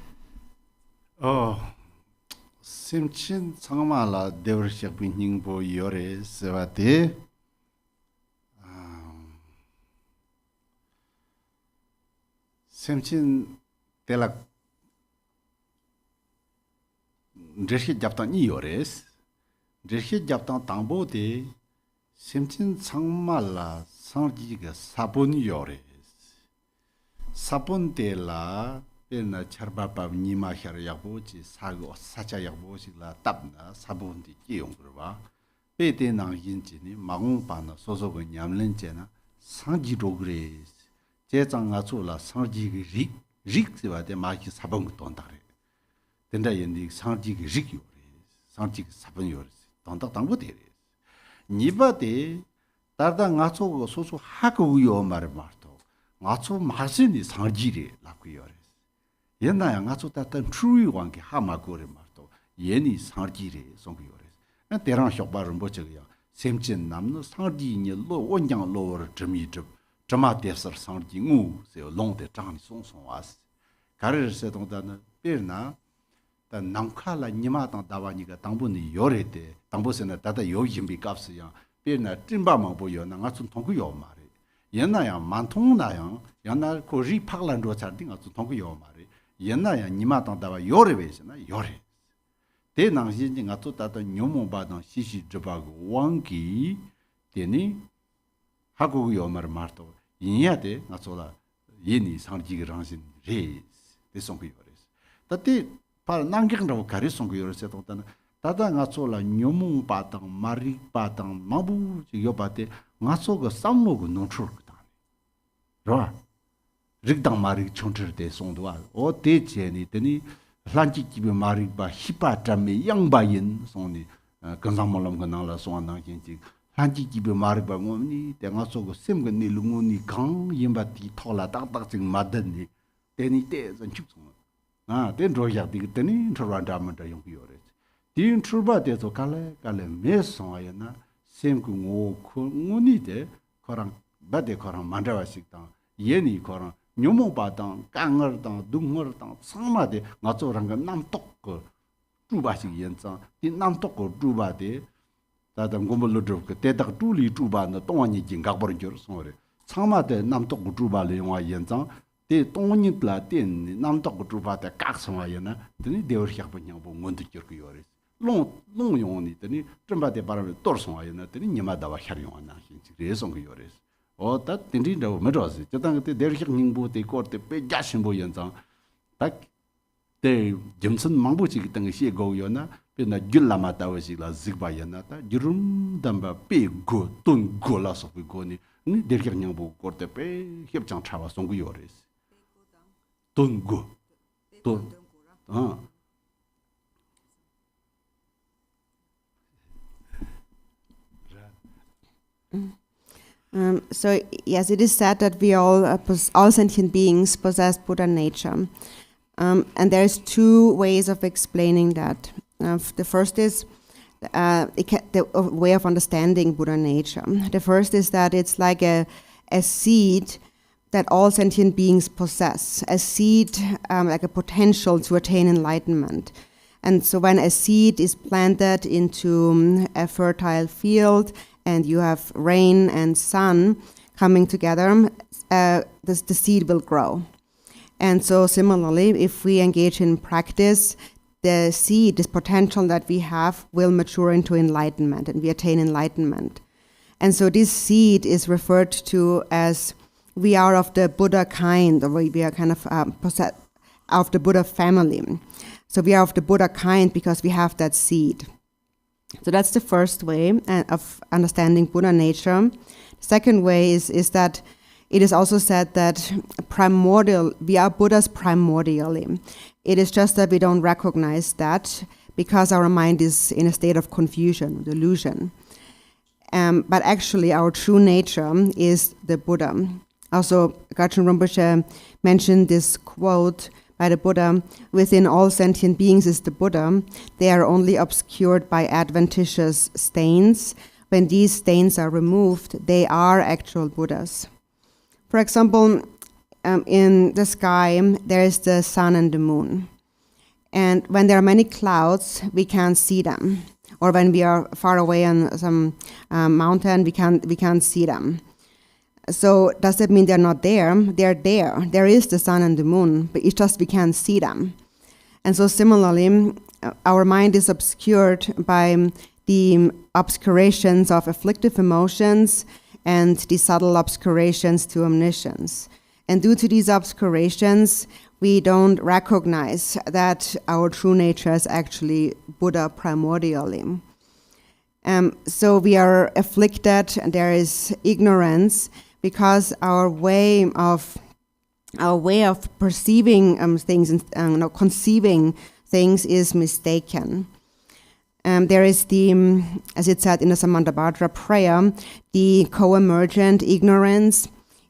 Simchin Sangmala Devrshak Biningbo Yore Sevate Simchin Telak Dreshi Japtan Yores Dreshi Japtan Tambo de Simchin Sangmala Sanjiga Sabun Yores Sabun de la Pena Charbapa Nima Yabochi Sago Sacha Yabochi la Tabna Sabun de Yongruba Pete Nang Yinjini Magung Pana Soso Yamlenjena Sanji Rogres Jezangazula Sanji Rik de Maki Sabung Tontare Tenda Yendi Sanji Rik Yores Sanji Sabun Yores Tonta Tango Teres Niba de Tarda Nazo Soso Hakuyo Marmarto Nazo Masini Sanjiri Lakuyores 옛날에 가서 따뜻한 추위 관계 하마고를 말도 예니 상지리 송기요레 대랑 쇼바를 뭐 저기야 샘진 남는 상지니 로 원장 로를 점이접 점아대서 상지우 세요 롱대 장이 송송 왔어 가르르세 동다는 베르나 다 남칼라 니마당 다와니가 당분이 요래대 당보세나 다다 요임비 값이야 베르나 찜바만 보여 나가 좀 통구요 말이 옛날에 만통나요 옛날 고리 박란도 잘딩아 좀 통구요 말이 옛날에 니마당다와 요래베잖아 요래 대낭신지 가또 따다 뇨모바당 시시 접하고 왕기 되니 하고 요말 말도 인야데 나소라 예니 상지기랑신 레스 대송기 요레스 따티 파 난경라고 가리송기 요레스 또다나 따다 나소라 뇨모바당 마리바당 마부 요바데 나소가 쌈모고 논출거다 라 릭당 마리 총철대 송도와 어대제니 되니 란지집에 마리바 히바tam에 양바인 송니 건상몰람 건나라 송안나긴지 란지집에 마리바 뭐니 대가소고 셈근니 룽우니 강 임바티 토라 딱딱징 마든니 되니 때전 축송 된 로야디 되니 트란다만다 용기요레 딘 트루바데서 갈래 메송아야나 셈고 고니데 거랑 바데 거랑 만다와식당 예니 거랑 뇨모바당 깡얼당 둥얼당 상마데 나조랑가 남똑거 주바식 연장 이 남똑거 주바데 다담 고물로드고 때딱 둘이 주바나 동안이 진각버려 소리 상마데 남똑거 주바래 영화 연장 때 동원이라 땐 남똑거 주바데 깍성아야나 드니 대어시약 번냥 보 원득적거 요레 롱용이 드니 점바데 바람에 돌송아야나 드니 니마다와 샤리용아나 신지 레송거 요레 어따 딘딘도 메로스 저당때 데르식 닝보데 코르테 베자신보 연장 딱때 점선 망보지 땅에 시고요나 베나 줄라마다워지라 직바야나타 주름 담바 베고 돈고라서 베고니 니 데르식 닝보 코르테 베 협장 차와 송구 요레스 돈고 돈 So yes, it is said that we all sentient beings possess Buddha nature, and there's two ways of explaining that. The first is the way of understanding Buddha nature. The first is that it's like a seed that all sentient beings possess, a seed like a potential to attain enlightenment. And so when a seed is planted into a fertile field, and you have rain and sun coming together, the seed will grow. And so similarly, if we engage in practice, the seed, this potential that we have, will mature into enlightenment, and we attain enlightenment. And so this seed is referred to as we are of the Buddha kind, or we are kind of of the Buddha family. So we are of the Buddha kind because we have that seed. So that's the first way of understanding Buddha nature. The second way is that it is also said that we are Buddhas primordially. It is just that we don't recognize that because our mind is in a state of confusion, delusion. But actually our true nature is the Buddha. Also, Garchen Rinpoche mentioned this quote by the Buddha, within all sentient beings is the Buddha. They are only obscured by adventitious stains. When these stains are removed, they are actual Buddhas. For example, in the sky, there is the sun and the moon. And when there are many clouds, we can't see them. Or when we are far away on some mountain, we can't see them. So does that mean they're not there? They're there. There is the sun and the moon, but it's just we can't see them. And so similarly, our mind is obscured by the obscurations of afflictive emotions and the subtle obscurations to omniscience. And due to these obscurations, we don't recognize that our true nature is actually Buddha primordially. So we are afflicted, and there is ignorance, because our way of perceiving things and conceiving things is mistaken. There is the, as it said in the Samantabhadra prayer, the co-emergent ignorance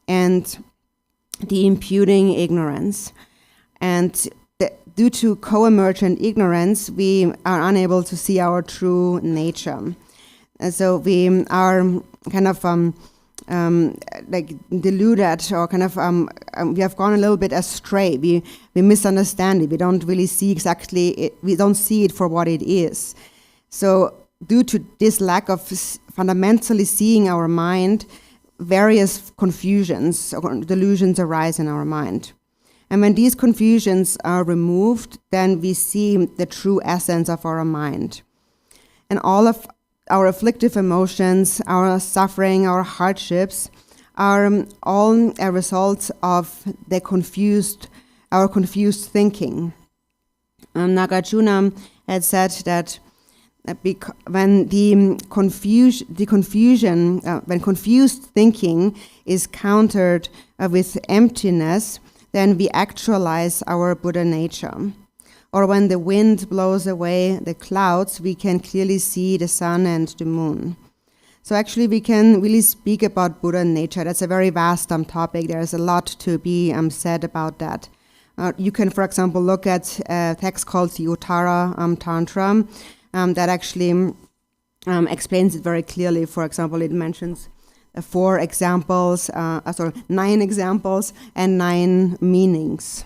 and the imputing ignorance. And due to co-emergent ignorance, we are unable to see our true nature. And so we are kind of deluded, or kind of we have gone a little bit astray. We misunderstand it. We don't really see exactly it. We don't see it for what it is. So due to this lack of fundamentally seeing our mind, various confusions or delusions arise in our mind. And when these confusions are removed, then we see the true essence of our mind. And all of our afflictive emotions, our suffering, our hardships are all a result of our confused thinking. Nagarjuna had said that when when confused thinking is countered with emptiness, then we actualize our Buddha nature. Or when the wind blows away the clouds, we can clearly see the sun and the moon. So actually we can really speak about Buddha nature. That's a very vast topic. There's a lot to be said about that. You can, for example, look at a text called the Uttara Tantra that actually explains it very clearly. For example, it mentions 9 examples and 9 meanings.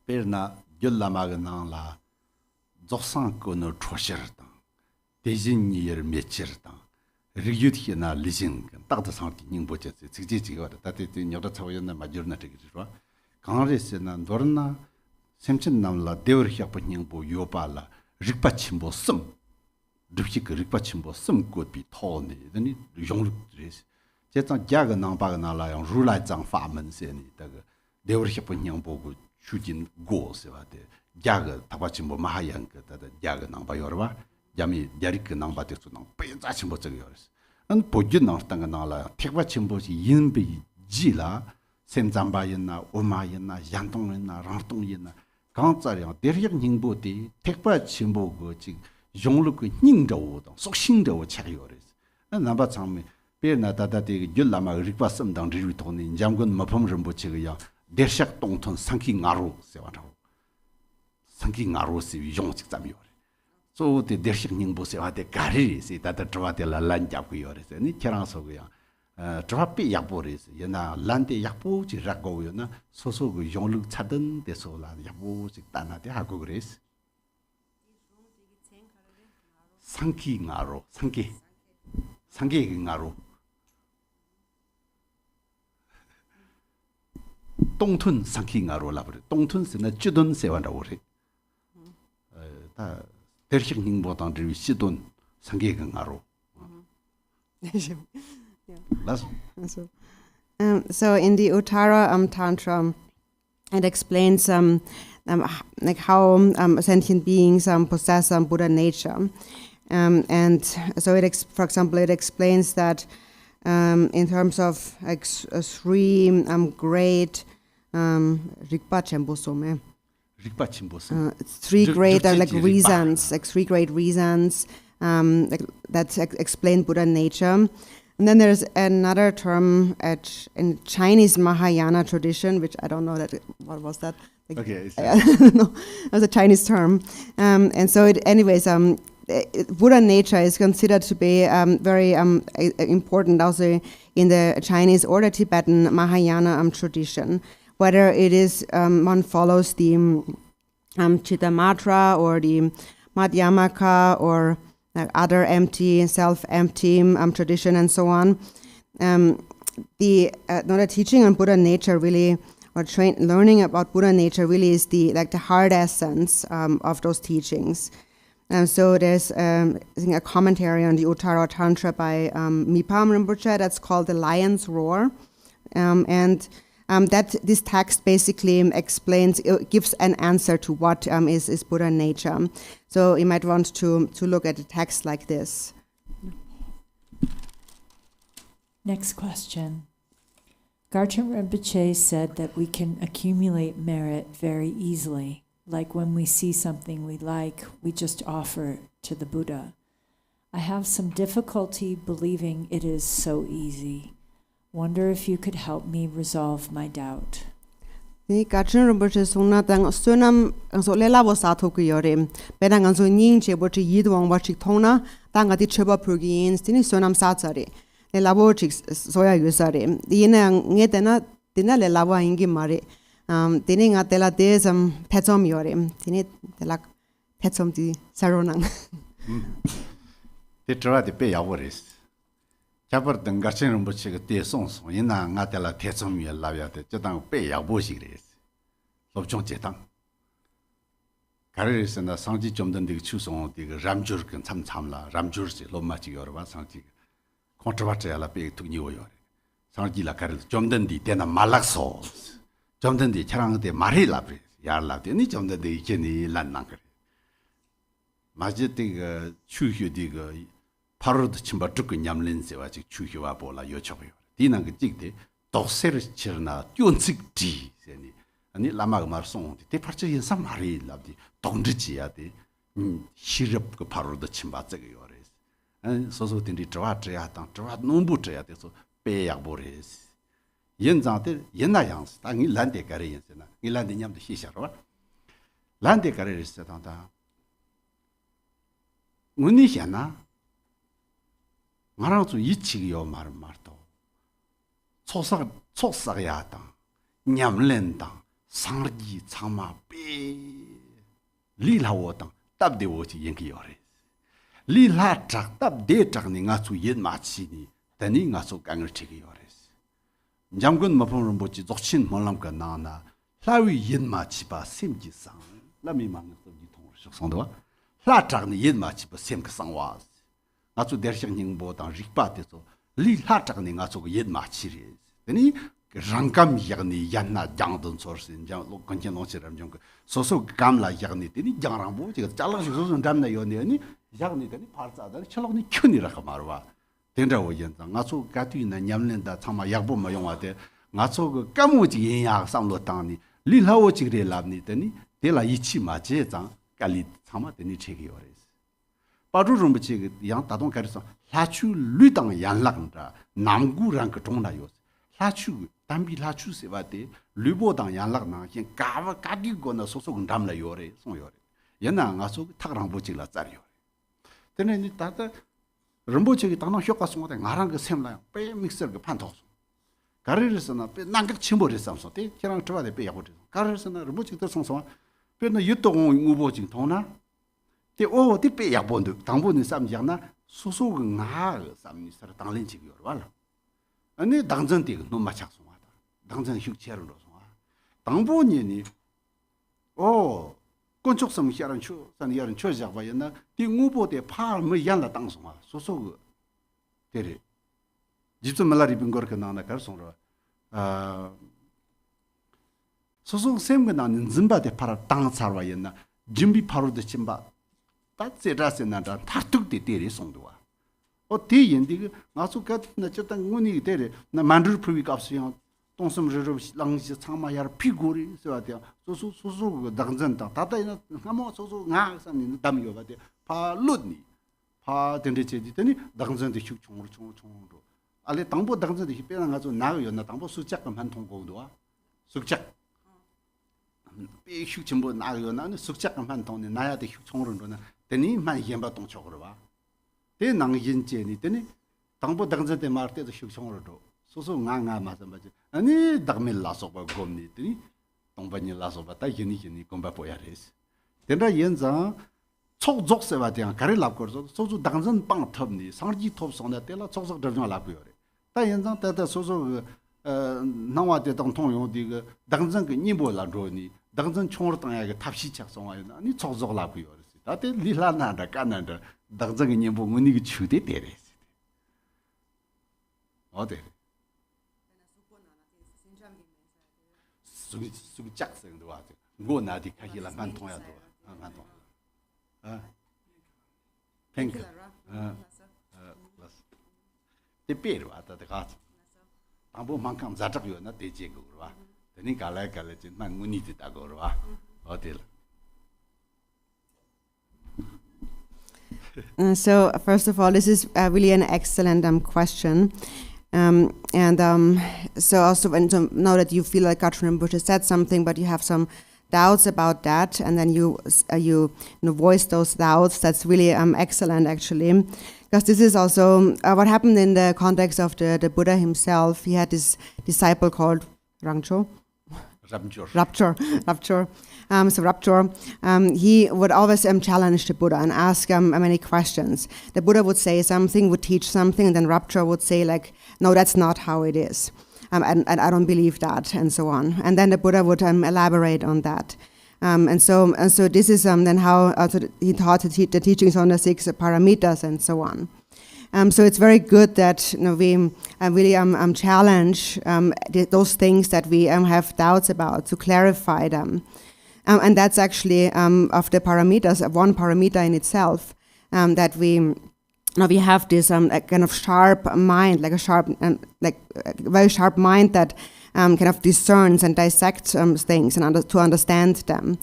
Perna Yulamagana Zosan Kono Trosherta, Dejin Yer Mecherta, Ryuthina Lizing, Tata Santi Nimboche, Sixty, that is in Yotawayana Majorna Tigra, Congress and Dorna, Semchen Namla, Deurhiapanimbo, Yopala, Ripachimbo, some. Dupchik Ripachimbo, some could be tall, then it young dress. Jets on Jaganang Baganala and Rulizang Farman Seni, Deurhiapanimbo. Shooting goals about the Jaga, Tabachimbo Mahayanka, that the Jaga Namba Yorba, Yami, Yarik Namba to know, Payachimbo yours. And Pojuna Tanganala, Tekachimbo, Yinbi, Jila, Senzambayana, Umayana, Yantongina, Rantongina, Kansaria, Deriak Ningboti, Tekachimbo, Jongluk Ningdo, Soxindo Chariores. And number some Perna that the Yulama request down the return in Jamgun Mapam Rambochiria. Dershak Tongton Sanking Aro, Sanking Aro, Yong Examior. So the Dershak Ningbo Seva de Gari, that the Travatella Land Yapuores, and it Kerasogia, Trapi Yaporis, Yana, Lande Yapo, Chiragoyana, Soso Yonlu Taden, de Sola, Yapo, Sitana, de Hagogres. Sanking Aro, Sanking Aro. Dongtun Sanking Aro Labor, Dongtun's in a Judon Sevandawari. Dershing Ningbo on the Sidon, Sanking Aro. So in the Uttara Tantra, it explains like how sentient beings possess Buddha nature. And so for example, it explains that in terms of 3 great Rinpoche 3 great reasons, like 3 great reasons that explain Buddha nature. And then there's another term in Chinese Mahayana tradition, which I don't know what was that? Like, okay, no, it was a Chinese term. And so Buddha nature is considered to be very important also in the Chinese or the Tibetan Mahayana tradition, whether it is one follows the Chitta Matra or the Madhyamaka or other empty, self-empty tradition and so on. The teaching on Buddha nature really, or learning about Buddha nature really is the hard essence of those teachings. So there's I think a commentary on the Uttara Tantra by Mipam Rinpoche that's called The Lion's Roar. And that this text basically explains, gives an answer to what is Buddha nature. So you might want to look at a text like this. Next question. Garchen Rinpoche said that we can accumulate merit very easily. Like when we see something we like, we just offer it to the Buddha. I have some difficulty believing it is so easy. Wonder if you could help me resolve my doubt. Ni Garchen Rinpoche sungna tang sunam so lela bo sa thok yore. Pedang so ning che bo chi yidwang wa chi thona tang ati cheba progin stini sunam sa chare. Le labo chi soya yusare. Dina nge dina le labo ingi mare. Tini nga tela de sam petsom yore. Tini tela petsom di saronang. Te trawa de pe yaworis. Chabar dang Garchen Rinpoche ge de song song ina nga tela petsom ye la ya de jadang pe yawo shi gres. Lobchong jetang. Kareris na sangji jomdan de chu song de ramjur gen cham cham la ramjur se lomma ji yor ba sangji. Controversia la pe tu ni wo yore. Sangji la karel jomdan di tena malak so. 점든디 차랑데 말이 라브리 야라데 니 점든데 이제니 란낭그리 마제티가 추휴디가 파르드 침바 죽고 냠린세와 지 추휴와 볼라 요초고요 디난 그 찍데 독세르 치르나 뚠직디 세니 아니 라마가 말송 데 파르치 인사 말이 라브디 동르지야데 시럽 그 파르드 침바 저거요 안 소소딘디 드와트야 땅 드와 농부트야 돼서 빼야 보레스 연장들 옛날 양스 당이 란데 가래 연세나 이 란데 냠도 시샤로 란데 가래를 쓰다다 문이잖아 말아서 이치기요 말도 초사야다 냠렌다 상르기 참마 빼 리라워다 답대오지 연기요래 리라작 답대작니 가수 옛마치니 다니 가수 강을 치기요래 장군 마포는 뭐지 적신 몰람가 나나 라위 옛마치바 셈지상 라미망도 이통을 속성도 라작니 옛마치바 셈크상와 나주 대상행보다 릭바데서 리라작니 가서 옛마치리 아니 랑감 야니 야나 장던 소르신 장 로컨체 노치람 좀 소소 감라 야니 되니 장랑보 제가 잘라서 소소 담나 요니 야니 되니 파르자다 철록니 큐니라가 말와 된다고 연장 가서 가티나 냠는다 참마 약보마 용화데 가서 그 까무지 인약 상도 땅니 리라오 지그레 랍니 되니 데라 이치 마제장 깔리 참마 되니 책이요레스 빠루름 부치 양 다동 가르서 라추 류당 양락다 남구랑 그 동나요 라추 담비 라추 세바데 류보당 양락나 신 가와 가디고나 소속 담라 요레 송요레 연나 가서 타그랑 부치라 짜리요 되네 다다 rinpoche 당나 효과 송데 나랑 그 셈라요 빼 믹서 그 판토 가르르스나 빼 난각 침보를 삼소 때 저랑 저와데 빼 야고 가르르스나 rinpoche 더 송송 빼는 유동 우보징 도나 때오때 야본도 당본이 삼지않나 소소가 나 삼니서 당린지기요 말라 아니 당전띠 너무 착송하다 당전 휴체를 놓송아 당본이니 건축섬 희한한 추 산이한 추적 봐였나 띵우보대 파르뭐 양라 당송아 소소 데리 집도 말라리 빙거가 나나 가르송로 소소 셈가 나는 짐바데 파라 땅사와였나 짐비 파로데 침바 따제라세나다 타뚝데 데리 송도와 대연디 나서 같은 저당 문이 데리 나 만들 프리가 없어요 동섬르르 랑시 참마야 피고리 소와데 소소 당전다 다다이나 하모 소소 나상니 담이요 바데 파lud니 파 덴데체디더니 당전데 흉총으로 총으로 알레 당보 당전데 히페나 가서 나요나 당보 수작감 한 통고도와 숙작 삐 흉침보 나요나는 숙작감 한 통네 나야데 흉총으로는 되니 많이 연바 동쪽으로 와 대낭인제니 되니 당보 당전데 말때도 흉총으로도 소소 nga 마찬가지 아니 닥밀 라소바 곰니들이 동반이 라소바 다 히니 곰바 보야레스 된다 연자 촉족세와 대한 가를 납거서 소소 당전 빵 톱니 상지 톱 손에 때라 촉족 저정 납고요 다 연장 때다 소소 나와대 당 통용디 그 당전 그 니보라 로니 당전 총으로 땅에 탑시 작성하요 아니 촉족 납고요 다때 리라나다 까난다 당전 그 니보 문이 그 추대 때레스 어때 수기 작성도 와도 뭐 나디 가기라 만통야도 만통 탱크 데페로 아다가 아부 만큼 자작요나 대제고 그러와 되니 갈라진 만문이다고 그러와 어딜 So first of all, this is really an excellent question. So also now that you feel like Garchen Rinpoche said something, but you have some doubts about that, and then you voice those doubts, that's really excellent actually. Because this is also what happened in the context of the Buddha himself. He had this disciple called Rangcho. Rapture. He would always challenge the Buddha and ask many questions. The Buddha would say something, would teach something, and then Rapture would say like, no, that's not how it is. And I don't believe that, and so on. And then the Buddha would elaborate on that. And so this is then how he taught the teachings on the 6 paramitas and so on. So it's very good that we really challenge those things that we have doubts about, to clarify them. And that's actually of the paramitas, one paramita in itself, that we have this kind of sharp mind, like a very sharp mind that kind of discerns and dissects things and to understand them.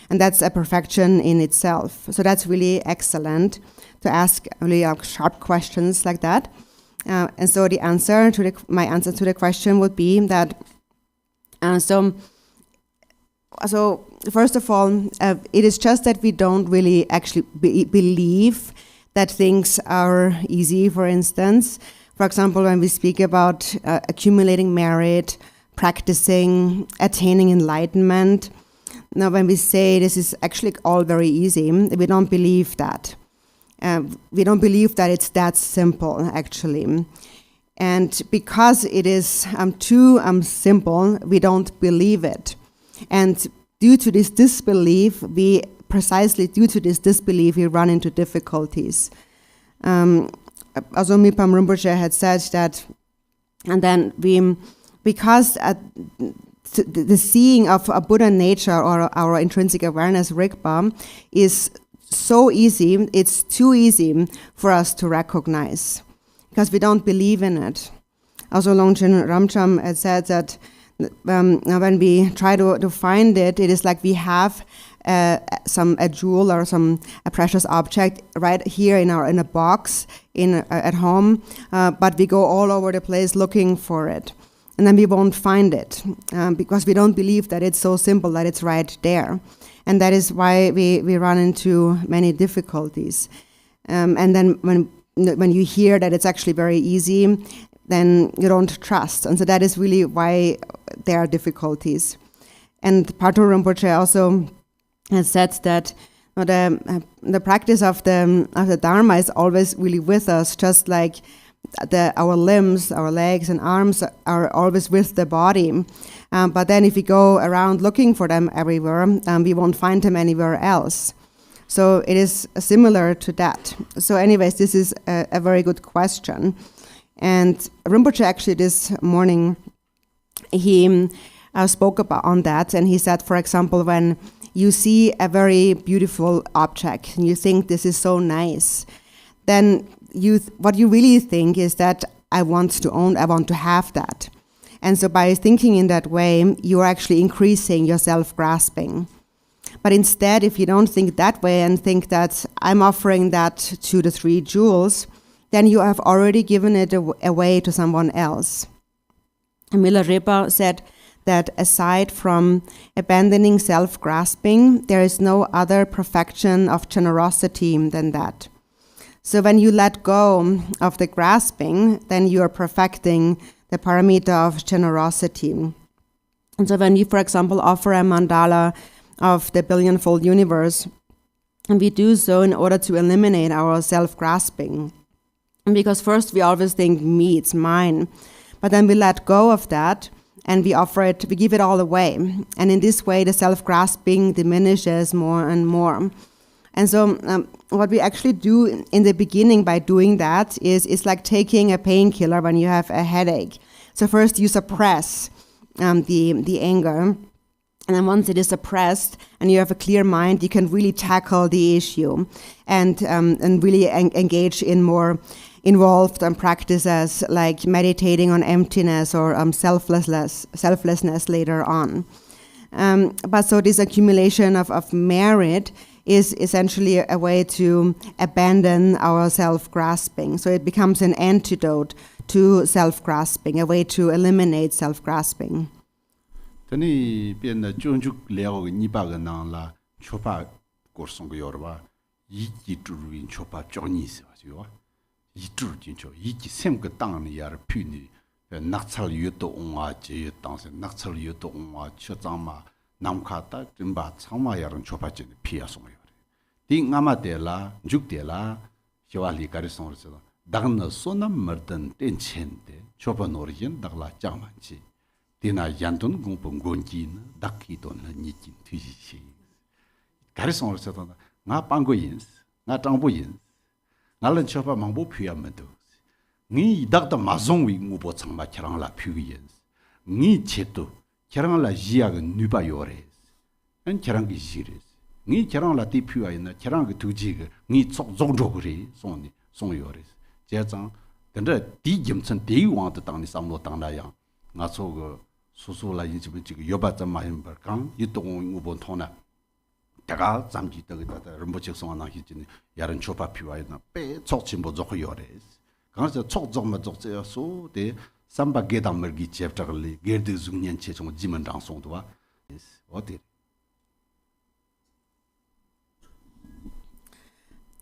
And that's a perfection in itself. So that's really excellent to ask really sharp questions like that. And so the answer to my answer to the question would be that so first of all, it is just that we don't really actually believe that things are easy. For instance, for example, when we speak about accumulating merit, practicing, attaining enlightenment, now when we say this is actually all very easy, we don't believe that. We don't believe that it's that simple, actually. And because it is too simple, we don't believe it. And due to this disbelief, we run into difficulties. Also, Mipam Rinpoche had said that, and then because the seeing of a Buddha nature or our intrinsic awareness, Rigpa, is so easy, it's too easy for us to recognize, because we don't believe in it. Also, Longchen Ramcham had said that when we try to find it, it is like we have a jewel or a precious object right here in a box at home, but we go all over the place looking for it, and then we won't find it because we don't believe that it's so simple that it's right there, and that is why we run into many difficulties. And then when you hear that it's actually very easy, then you don't trust, and so that is really why there are difficulties. And Pato Rinpoche also has said that the practice of the Dharma is always really with us, just like our limbs, our legs and arms are always with the body. But then if we go around looking for them everywhere, we won't find them anywhere else. So it is similar to that. So anyways, this is a very good question. And Rinpoche actually this morning, he spoke on that, and he said, for example, when you see a very beautiful object and you think this is so nice, then what you really think is that I want to have that. And so by thinking in that way, you are actually increasing your self-grasping. But instead, if you don't think that way and think that I'm offering that to the 3 jewels, then you have already given it away to someone else. Milarepa said that aside from abandoning self-grasping, there is no other perfection of generosity than that. So when you let go of the grasping, then you are perfecting the paramita of generosity. And so when we, for example, offer a mandala of the billionfold universe, and we do so in order to eliminate our self-grasping. Because first we always think, me, it's mine. But then we let go of that and we offer it, we give it all away. And in this way, the self-grasping diminishes more and more. And so what we actually do in the beginning by doing that is it's like taking a painkiller when you have a headache. So first you suppress the anger. And then once it is suppressed and you have a clear mind, you can really tackle the issue and really engage in more involved practices like meditating on emptiness or selflessness later on. But so this accumulation of merit is essentially a way to abandon our self-grasping. So it becomes an antidote to self-grasping, a way to eliminate self-grasping. Tani biena junjuk leo ni ba ga nang la chopa korsong go yorba yi ji turuin chopa joni se wa yi tur jin cho yi ji sem ga tang ni yar pyu ni nak chal yu to onwa je tang se nak chal yu to onwa cho chang ma nam kha ta tim ba chang ma yar chopa jin pi ya song yore di ngama de la juk de la hiwa li ga ri song ro se dag na so na mardan ten chen de chopa nor yin dag la chang man chi Dina yantun gongpong gonjin dakki don la nijin tuji. Garison or setona, nga pango yins, nga tangbo yins, nga lan chopa mangbo puya mendo. Ngi dakta mazong wi ngubo changma kerang la puya yins. Ngi cheto, kerang la jiyaga nuba yores. An kerang ki jires. Ngi kerang la ti puya yina, kerang ki tuji ngi tsok zogzogre song yores. Jezang, danda di jimtsan di wang ta tangni samlo tangla yang. Nga so susu la yin chibu chigu yoba zama yin bar kang yitong ubon tona daga zamji daga Rinpoche songa nang hijini yaran chopa piwa yin pe chok chimbo zoko yores kang se chok zokma zokze ya so de samba gedang mergi chep chakali gerdi zungnian che chong jiman rang song duwa odi.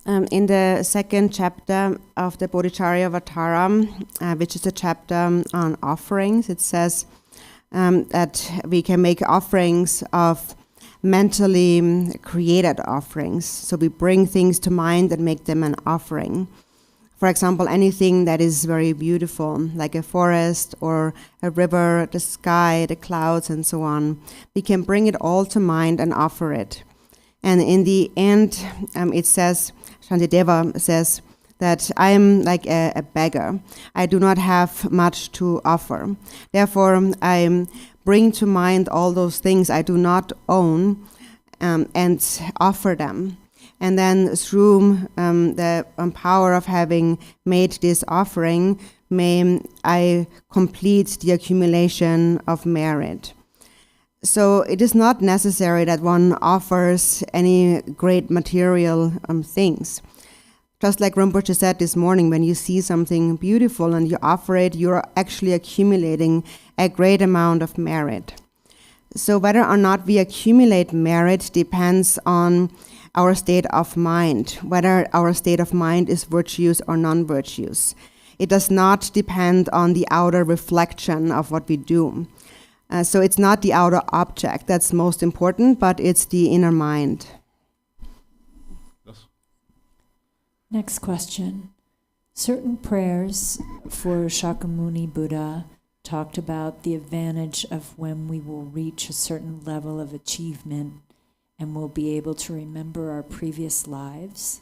In the second chapter of the Bodhicharyavatara, which is a chapter on offerings, it says that we can make offerings of mentally created offerings. So we bring things to mind and make them an offering. For example, anything that is very beautiful, like a forest or a river, the sky, the clouds, and so on. We can bring it all to mind and offer it. And in the end, it says, Shantideva says that I am like a beggar. I do not have much to offer. Therefore, I bring to mind all those things I do not own and offer them. And then through the power of having made this offering, may I complete the accumulation of merit. So it is not necessary that one offers any great material things. Just like Rinpoche said this morning, when you see something beautiful and you offer it, you're actually accumulating a great amount of merit. So whether or not we accumulate merit depends on our state of mind, whether our state of mind is virtuous or non-virtuous. It does not depend on the outer reflection of what we do. So it's not the outer object that's most important, but it's the inner mind. Yes. Next question. Certain prayers for Shakyamuni Buddha talked about the advantage of when we will reach a certain level of achievement and we'll be able to remember our previous lives.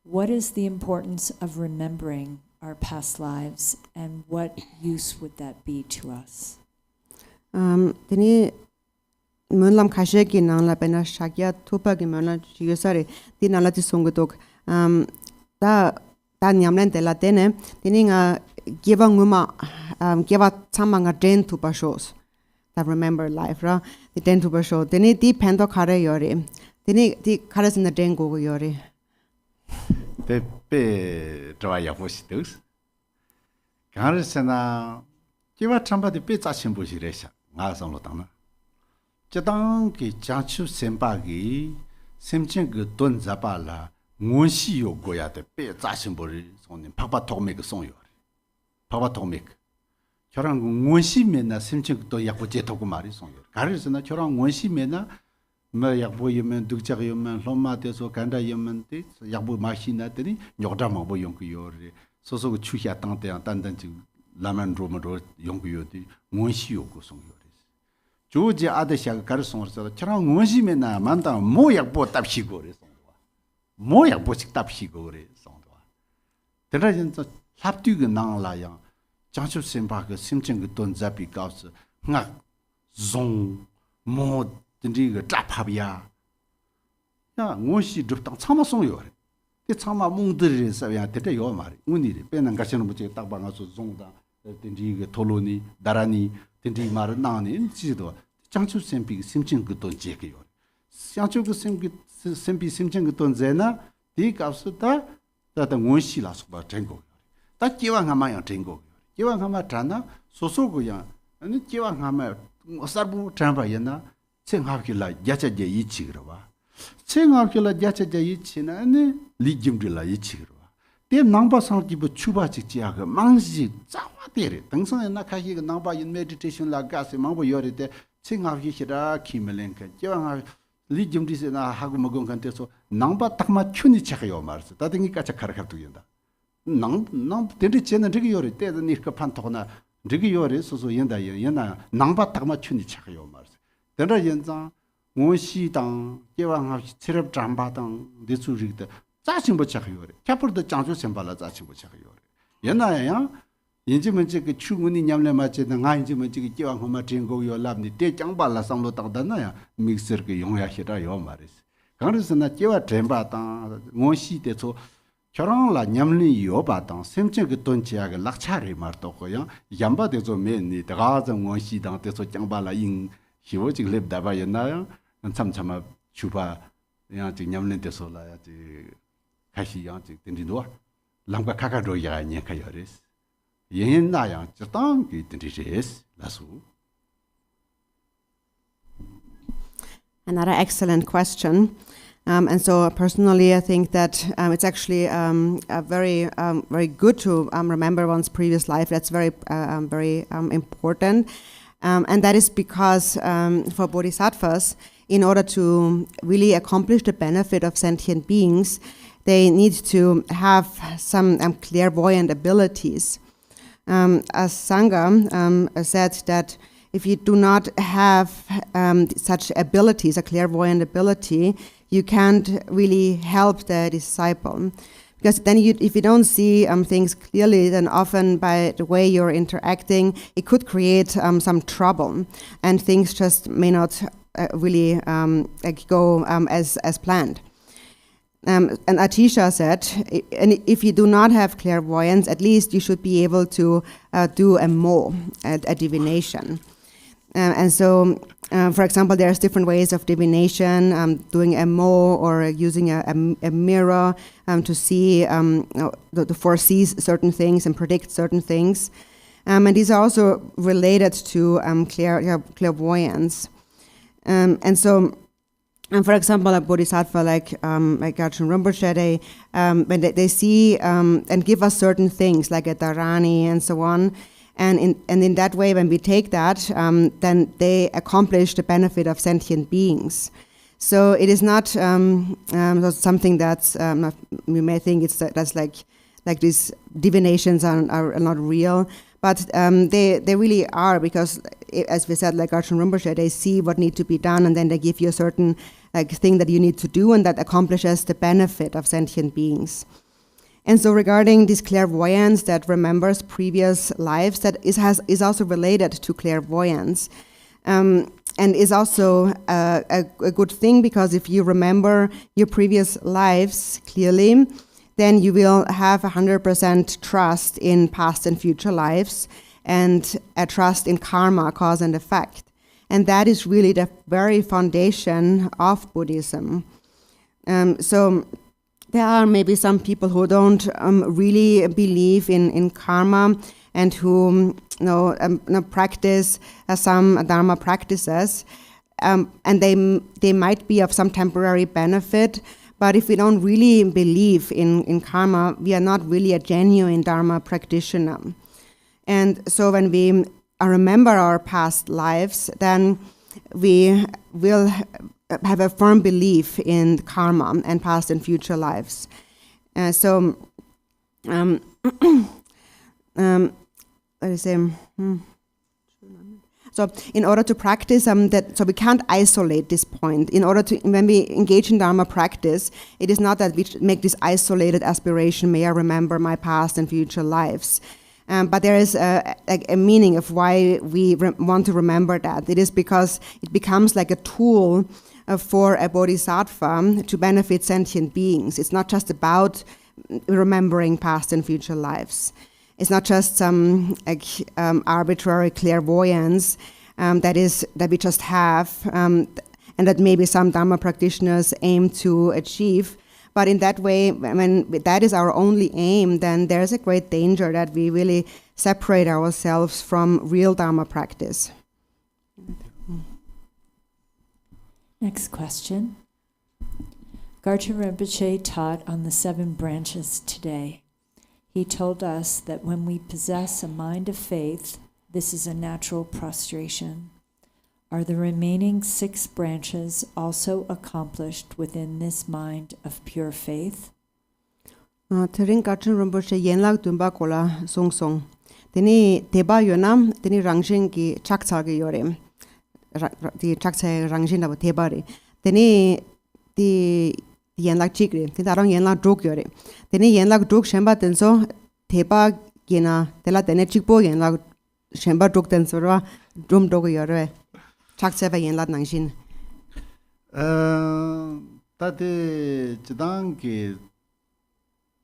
What is the importance of remembering our past lives and what use would that be to us? Tini munlam khashegi nangla pena shakya thupa gi mana chigesari ti nala ti songdok ta nyamlen tela tene tini nga giva nguma giva chamanga den thupa shows that remember life ra the den thupa show tini ti pendo khare yori tini ti kharas in the den go yori Te pe trawa ya positos Garchen kiwa chamba de pe chachim bu siresha nga samlo tang Jadang ki chachu sempa gi semchen ge don zaba la ngon si yo goya de pe chachim bu ri song ni papa tokmek song yo papa tokmek 저랑 원심에나 심층도 약보 제토고 말이 송요. 가르스나 저랑 원심에나 뭐 약보이면 득자가이면 롬마데서 간다이면 데 약보 마시나더니 녀다마 뭐 용구요리 소소 추히야 땅때 단단지 라만 로마로 용구요디 원시요고 송요. 조지 아드샤가 가르송어서 저랑 원심에나 만다 뭐 약보 답시고 그래서 뭐 약보식 답시고 그래 송도. 대라진서 합뒤가 나라야 장수 심바가 심증 돈 잡이 가서 나 종뭐 든지가 답합이야. 야 원시 접당 참아송요. 그 참아 몽들이서 야 대대 요 말이. 운이리 빼는 가시는 뭐지 딱 방아서 종다 든지가 토로니 다라니 든지 말은 나니 지도 장수 심비 심증 돈 제게요. 장수 심비 심증 돈 제나 디 가서다 다다 원시라서 봐 된거. 다 기왕하면 된거. 기왕하면 자나 소소고야. 아니 기왕하면 어사부 잠바였나? 생각길라 야자제 이치그러와. 생각길라 야자제 이치나 아니 리김들라 이치그러와. 대 남바상 기부 추바직지야가 망시 자와데레. 등성에나 가기가 남바인 메디테이션 라가스 망보 요리데 생각이시라 키멜랭카. 기왕하 리김디스나 하고 먹은 간테서 남바 딱마 춘이 차가요 말스. 다등이까 차카라카도긴다. 낭 데리체는 저기 요리 때도 니가 판토나 저기 요리 소소 연다 연나 낭바 딱마 춘이 차가요 말스. 데라 연장 원시당 개왕하 체럽 잠바당 대수리다 자신부 차가요. 캐프르도 장수 셈발라 자신부 차가요. 연나야 인지면 저기 추문이 냠래 맞지다 가 인지면 저기 개왕하마 진고요 랍니 대 장발라 상로 딱다나야 믹서그 용야시라요 말스. 그래서 나 개와 잼바당 원시대서 결혼라 냠리 요바당 샘체그 돈치야가 락차리 말도고요. 양바데서 맨니 다가정 원시당 데서 장발라 인 히오지 렙다바였나요? 참참아 주바 야지 냠는 데서 라야지 가시 야지 든디노 람가 카카로야 냐카요레스 예나야 저당 든디레스 라수. Another excellent question. And so personally, I think that it's actually very good to remember one's previous life. That's very important. And that is because for bodhisattvas, in order to really accomplish the benefit of sentient beings, they need to have some clairvoyant abilities. As Sangha said that if you do not have such abilities, a clairvoyant ability, you can't really help the disciple. Because then if you don't see things clearly, then often by the way you're interacting, it could create some trouble, and things just may not really go as planned. And Atisha said, if you do not have clairvoyance, at least you should be able to do a mo, a divination. And so, for example, there's different ways of divination, doing a mo or using a mirror to see, to foresee certain things and predict certain things. And these are also related to clairvoyance. And so, for example, a bodhisattva like Garchen Rinpoche, when they see and give us certain things like a dharani and so on, and in that way, when we take that, then they accomplish the benefit of sentient beings. So it is not something that's we may think that's like these divinations are not real, but they really are, because as we said, like Garchen Rinpoche, they see what needs to be done, and then they give you a certain thing that you need to do, and that accomplishes the benefit of sentient beings. And so regarding this clairvoyance that remembers previous lives, that is also related to clairvoyance, and is also a good thing, because if you remember your previous lives clearly, then you will have 100% trust in past and future lives, and a trust in karma, cause and effect. And that is really the very foundation of Buddhism. So there are maybe some people who don't really believe in karma, and who practice some Dharma practices, and they might be of some temporary benefit. But if we don't really believe in karma, we are not really a genuine Dharma practitioner. And so when we remember our past lives, then we will have a firm belief in karma and past and future lives. So in order to practice so we can't isolate this point. When we engage in Dharma practice, it is not that we make this isolated aspiration, may I remember my past and future lives. But there is a meaning of why we want to remember that. It is because it becomes like a tool for a bodhisattva to benefit sentient beings. It's not just about remembering past and future lives. It's not just some arbitrary clairvoyance that we just have and that maybe some Dharma practitioners aim to achieve. But in that way, when that is our only aim, then there's a great danger that we really separate ourselves from real Dharma practice. Next question. Garchen Rinpoche taught on the 7 branches today. He told us that when we possess a mind of faith, this is a natural prostration. Are the remaining 6 branches also accomplished within this mind of pure faith? Tsering Garchen Rinpoche yenlak dumba kola song song. Teni deba yonam, teni rangshin ki chakcha ki yore. Di chakcha rangshin dabo deba re. Teni di yenlak chikri, teni tarong yenlak druk yore. Teni yenlak druk shenpa tenso deba gina, tela teni chikpo yenlak shenpa druk tenso rwa drum druk yore. Chakcha ba yenlak nangshin. Tate chidang ki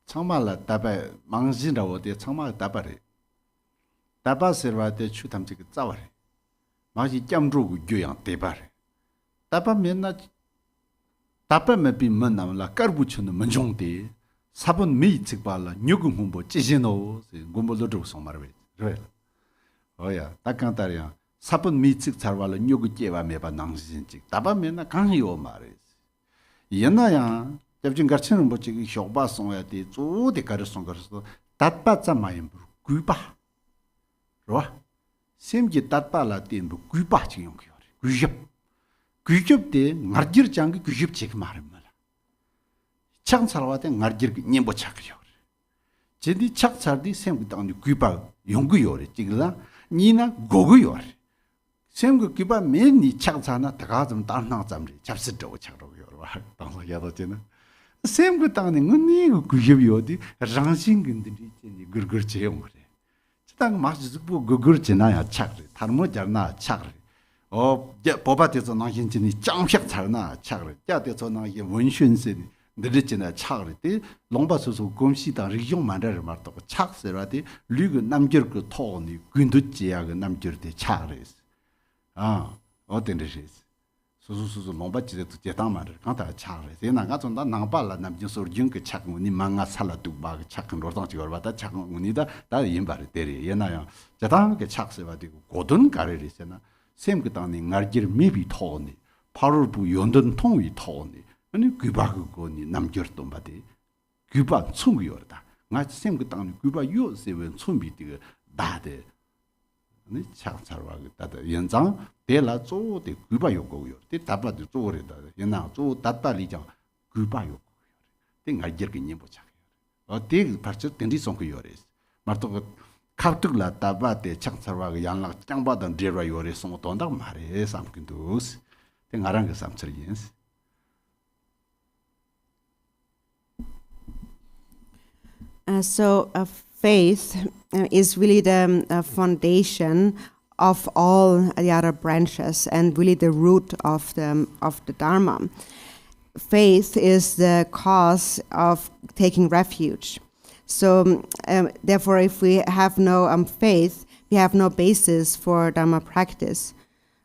changmala taba mangshin rawo de changmala taba re. Taba serwa de chu tamchi ki tsawa re. Mangshi jamzhu gu gyoyang deba re. Taba menna taba mebi mennam la karbu chunu menchong de sabun mei tsikpa la nyugu humbo chishino gumbo lodru songmarwe. Oya, takang tariyang sabun mei tsik charwa la nyugu jewa meba nangshin chik. Taba menna kang yo ma re. Yena yang Garchen Rinpoche ki shokpa songya di zu de kari song kari so tatpa tsa mayimbu guiba. Rwa? Semki tatpa la di imbu guiba ching yung kyo re. Guyib. Guyib de ngarjir changi guyib chik marim mala. Chak charwa de ngarjir ki nyembo chak yo re. Chedi chak char di semki tangni guiba yungu yo re. Chigla nina gogu yo re. Semki guiba men ni chak chana daga zam darnang zam re. Chapsi dhawo chak ro yo rwa. Tangsa yado chena. Same good down in Gunni, Guyodi, Ransing in the Gurgurcheum. Chitang Maxibu Gugurchina chakri, Tarmojana chakri, or Popatis on Argentini, Champion Tarna chakri, Yatisona, Wenshun Sin, the Richina charity, Lombasus Gumsita, Region Mandar Marto, Chak Serati, Lugu Namjurku Tony, Gunduchiag, Namjurti charis. Ordinaries. 수수수 롱바지에 제당마를 간다 차래. 내가 가전다 나발라 남진소 징그 착문이 망가 살라도 막 착은 로당지걸 받다 착은 운이다 다 임바를 때리. 얘나야 제당게 착세가 되고 고든 가래리 있잖아. 샘그 땅에 날길 미비 토니. 파르부 연던 통이 토니. 아니 귀바그고니 남결도 바디. 귀바 충이어다. 나 샘그 땅에 귀바 요세wen 충비디가 다데. 네 착살와 다다 연장 대라 조데 귀바 요고요. 데 답바도 조래다. 연나 조 답바리장 귀바 요고요. 땡 알게르기 님보 착. 데 파츠 땡디 송고 요레스. 마토 카트글라 답바데 착살와 양락 짱바던 데라 요레 송고 돈다 말에 삼킨도스. 땡 아랑게 삼처리엔스. So faith is really the foundation of all the other branches and really the root of the Dharma. Faith is the cause of taking refuge. So therefore, if we have no faith, we have no basis for Dharma practice.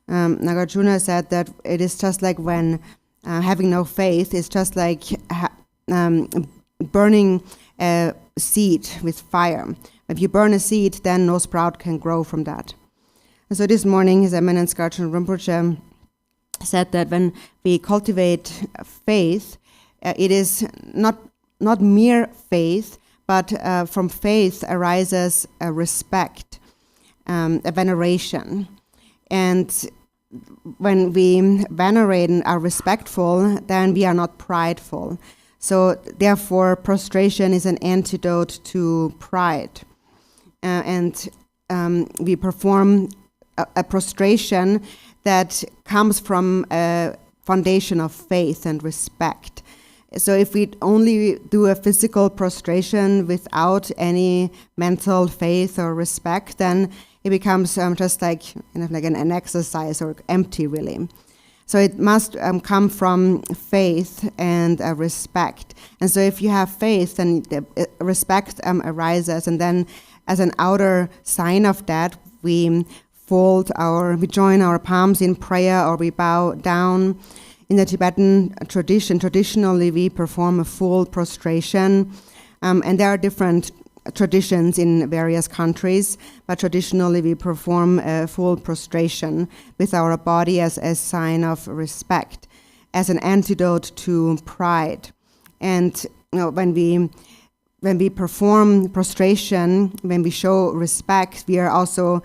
Nagarjuna said that it is just like when having no faith is just like burning a seed with fire. If you burn a seed, then no sprout can grow from that. And so this morning, His Eminence Garchen Rinpoche said that when we cultivate faith, it is not mere faith, but from faith arises a respect a veneration. And when we venerate and are respectful, then we are not prideful. So therefore, prostration is an antidote to pride. And we perform a prostration that comes from a foundation of faith and respect. So if we only do a physical prostration without any mental faith or respect, then it becomes just like an exercise or empty, really. So it must come from faith and respect. And so if you have faith, then respect arises, and then as an outer sign of that, we join our palms in prayer, or we bow down. In the Tibetan tradition, traditionally we perform a full prostration, and there are different traditions in various countries, but traditionally we perform a full prostration with our body as a sign of respect, as an antidote to pride. And when we perform prostration, when we show respect, we are also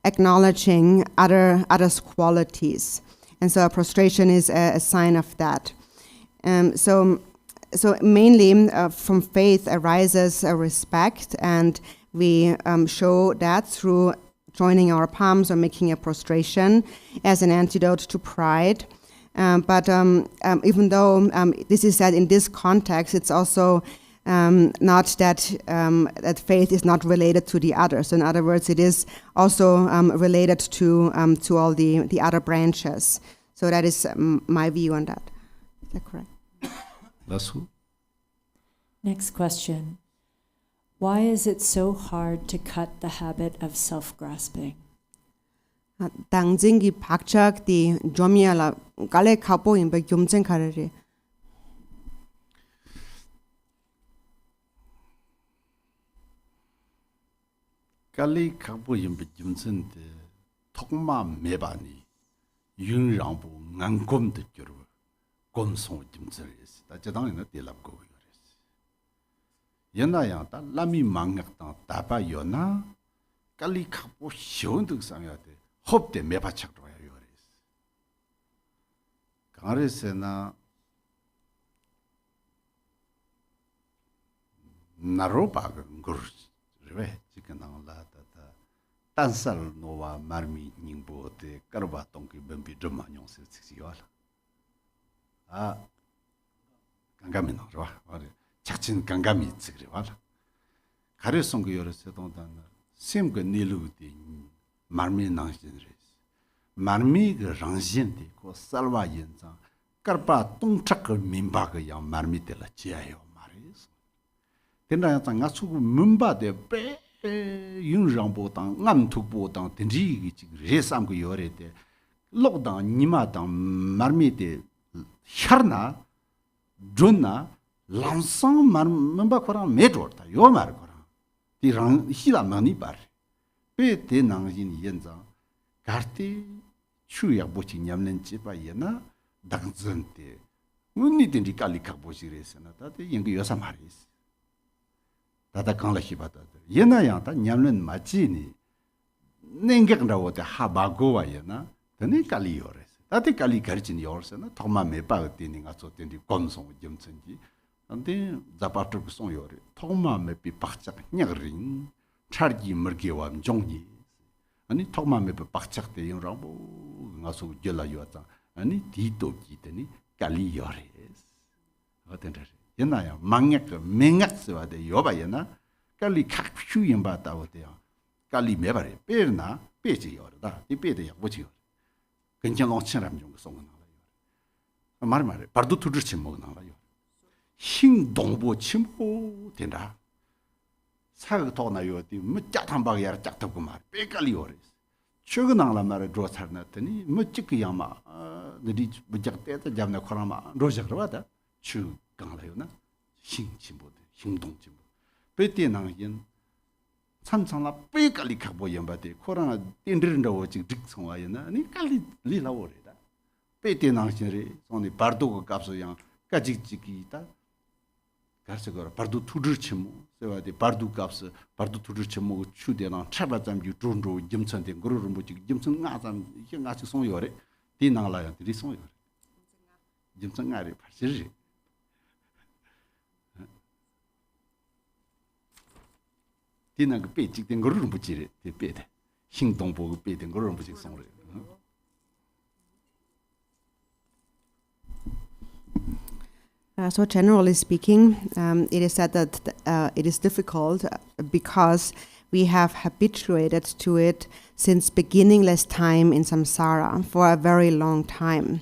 acknowledging others' qualities. And so prostration is a sign of that. So mainly from faith arises a respect, and we show that through joining our palms or making a prostration as an antidote to pride. But even though this is said in this context, it's also not that faith is not related to the other. So in other words, it is also related to all the other branches. So that is my view on that. Is that correct? That's who? Next question. Why is it so hard to cut the habit of self-grasping? 당진기 박착 디 조미알라 갈레 카보 임베 겸쟁 카레리. 갈레 카보 임베 겸쟁 데 톡마 메바니 윤랑보 낭곰드 겨루 곰송 dimsres ta jadang na telap ko yores yana ya ta lami mangak ta taba yona kali khappo shonduk sangya de hopde mebachak ro yores karesena naroba ngur rewe chikanang la ta tansal nova marmi ningbo de karba tongki bambi drama nyong se tsiyola 강감이 나와. 자친 강감이 있지 그래 봐라. 가르송 그 여러서 동단 셈그 닐루디 말미 나신레. 말미 그 랑신데 고 살바 연장 까르파 똥착 민바가 야 말미 때라 지야요 말이스. 된다 장가 수고 문바데 빼 윤랑보당 남투보당 된지기 지금 레삼 그 여래데 록당 니마당 말미데 샤르나 존나 란상 맘바 코랑 메조다 요 말 코랑 디랑 히라마니 바 베데 낭진 연자 가르티 추야 보치 냠는 집아이나 당전데 문니든지 깔리카 보시레스나 다데 인거 요사 말이스 다다 강라 히바다 예나야다 냠는 마치니 냉격나오데 하바고와이나 드니 깔리요레 다들 깔리 가르친 요르스나 토마 메바 되는가 소된디 곰송 점천지 근데 자바트 송 요르 토마 메비 박작 냐그린 차르기 머게와 종니 아니 토마 메비 박작 때 용라고 가서 gel라 요자 아니 디토기 되니 깔리 요레스 어떤데 옛나야 망약 맹약스와데 요바야나 깔리 각슈 임바다오데요 깔리 메바레 빼나 빼지 요르다 이 빼대야 뭐지 굉장히 엉치람 좀 송은 나라요. 말해. 바로 두르치 먹는 나라요. 행동보 침보 된다. 사가 더 나요디 뭐 짜탄바가 야라 짝다고 말. 빼깔리오레. 최근 나라 말에 조사했더니 뭐 찍기야마 너디 부작 때다 잡나 코라마 로작러다. 추 강라요나. 행침보데 행동 침보. 베티나인 참참라 빼깔리 갖고 연바데 코로나 딘드른다고 지금 득성와야나 아니 깔리 리라오레다 빼테낭신리 손이 바르도고 값소양 까직직이다 가르쳐가 바르도 투르치모 세와디 바르도 값스 바르도 투르치모 추데나 차바잠 유존로 임천데 거르르 뭐지 임천 나잠 이게 나치 송요래 디나라야 디리 송요래 임천 나리 파시지 디나 그 베직된 거르르 뭐지래 베데 행동보고 베된 거르르 뭐지 송래 So generally speaking, it is said that it is difficult because we have habituated to it since beginningless time in samsara for a very long time.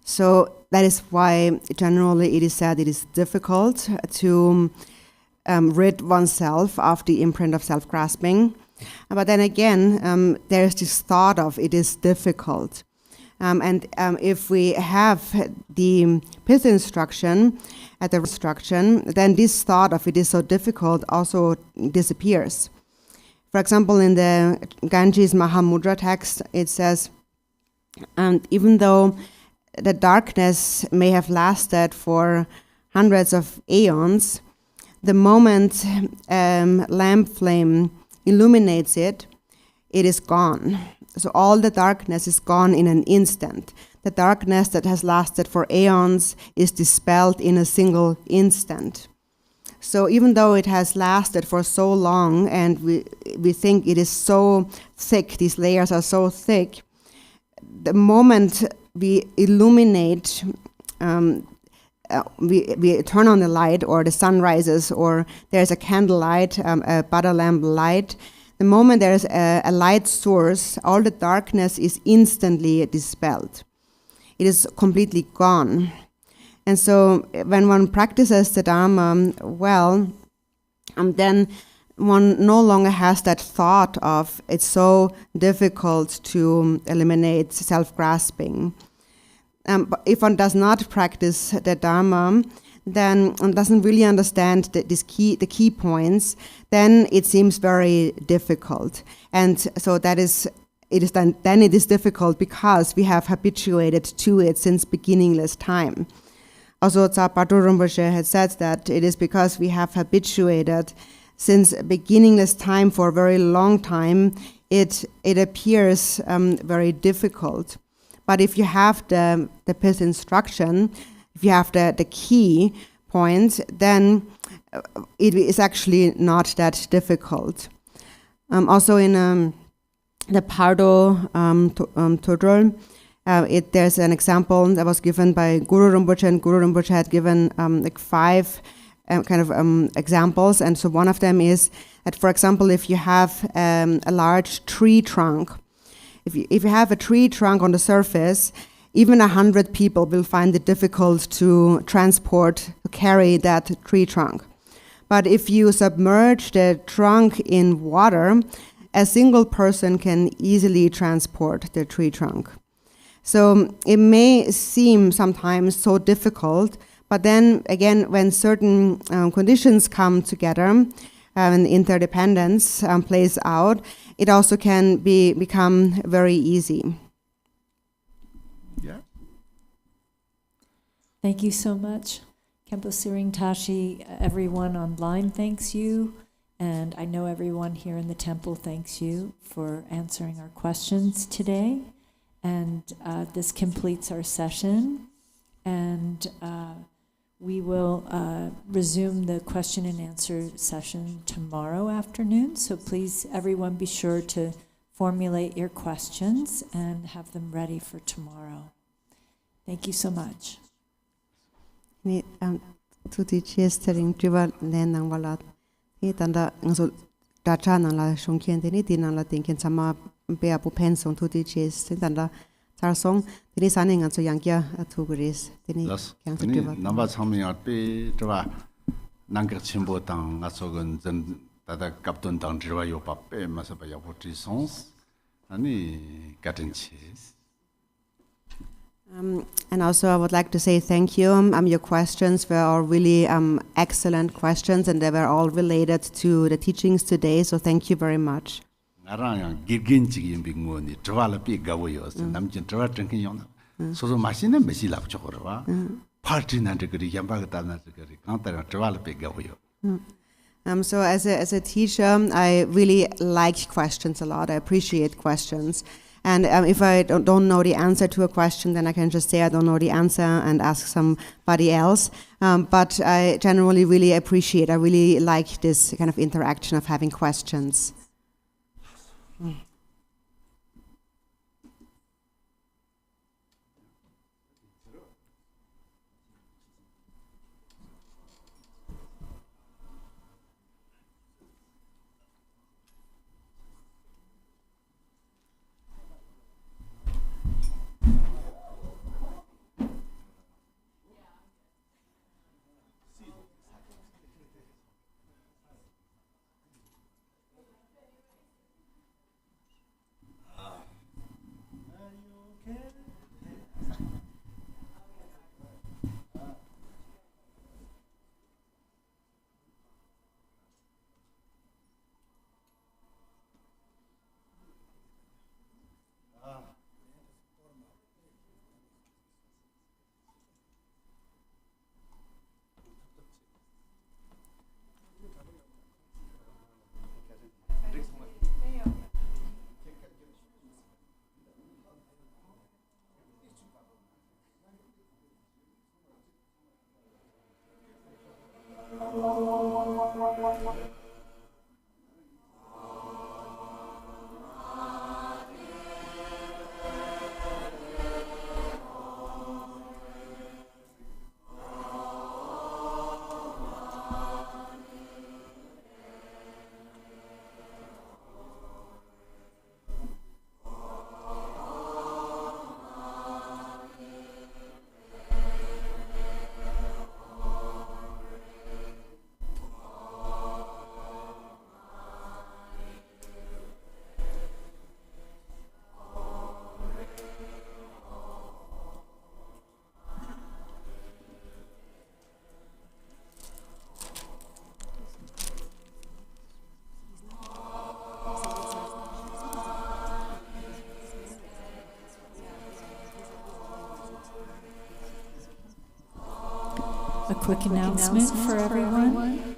So that is why generally it is said it is difficult to rid oneself of the imprint of self-grasping. But then again, there is this thought of it is difficult. And if we have the pith instruction at the instruction, then this thought of it is so difficult also disappears. For example, in the Ganges Mahamudra text, it says, even though the darkness may have lasted for hundreds of aeons, the moment lamp flame illuminates it, it is gone. So all the darkness is gone in an instant. The darkness that has lasted for aeons is dispelled in a single instant. So even though it has lasted for so long and we think it is so thick, these layers are so thick, the moment we illuminate, we turn on the light or the sun rises or there's a candlelight, a butter lamp light, the moment there is a light source, all the darkness is instantly dispelled. It is completely gone. And so when one practices the Dharma well, then one no longer has that thought of it's so difficult to eliminate self-grasping. But if one does not practice the Dharma, then one doesn't really understand the key points, then it seems very difficult. And so it is difficult because we have habituated to it since beginningless time. Also, Tsapato Rinpoche had said that it is because we have habituated since beginningless time for a very long time, it appears very difficult. But if you have the pith instruction, if you have the key points, then it is actually not that difficult. Also in the Pardo Todrol, there's an example that was given by Guru Rinpoche, and Guru Rinpoche had given 5 examples. And so one of them is that, for example, if you have a large tree trunk, if you have a tree trunk on the surface, even 100 people will find it difficult to carry that tree trunk. But if you submerge the trunk in water, a single person can easily transport the tree trunk. So it may seem sometimes so difficult, but then again, when certain conditions come together and interdependence plays out, it also can become very easy. Yeah. Thank you so much, Khenpo Tsering Tashi. Everyone online thanks you, and I know everyone here in the temple thanks you for answering our questions today. And this completes our session, and we will resume the question and answer session tomorrow afternoon. So please, everyone, be sure to formulate your questions and have them ready for tomorrow. Thank you so much. Tuti chestering trival nenang walat. Ni tanda ngso dacha nang la shongkien ni dinang la tingken sama be apu pensong tuti chest tanda tarsong ni saning ngso yangya atuguris ni kyang trival. Namba chami pe twa nangka chimbo tang ngasogon zen tada kapton tang triwa yo pa pe masaba ya potri sons ani Garchen. And also I would like to say thank you. Your questions were all really excellent questions, and they were all related to the teachings today, so thank you very much. 나랑 길긴지기 빙고니 트와라 피 가고요. 남진 트와 땡긴 용. 소소 마시는 메시 랍죠 거라. party na degree yamba ta na degree kanta travel pe ga hoyo. So as a teacher, I really like questions a lot. I appreciate questions. And if I don't know the answer to a question, then I can just say I don't know the answer and ask somebody else. But I generally really appreciate, I really like this kind of interaction of having questions. A quick announcement for everyone.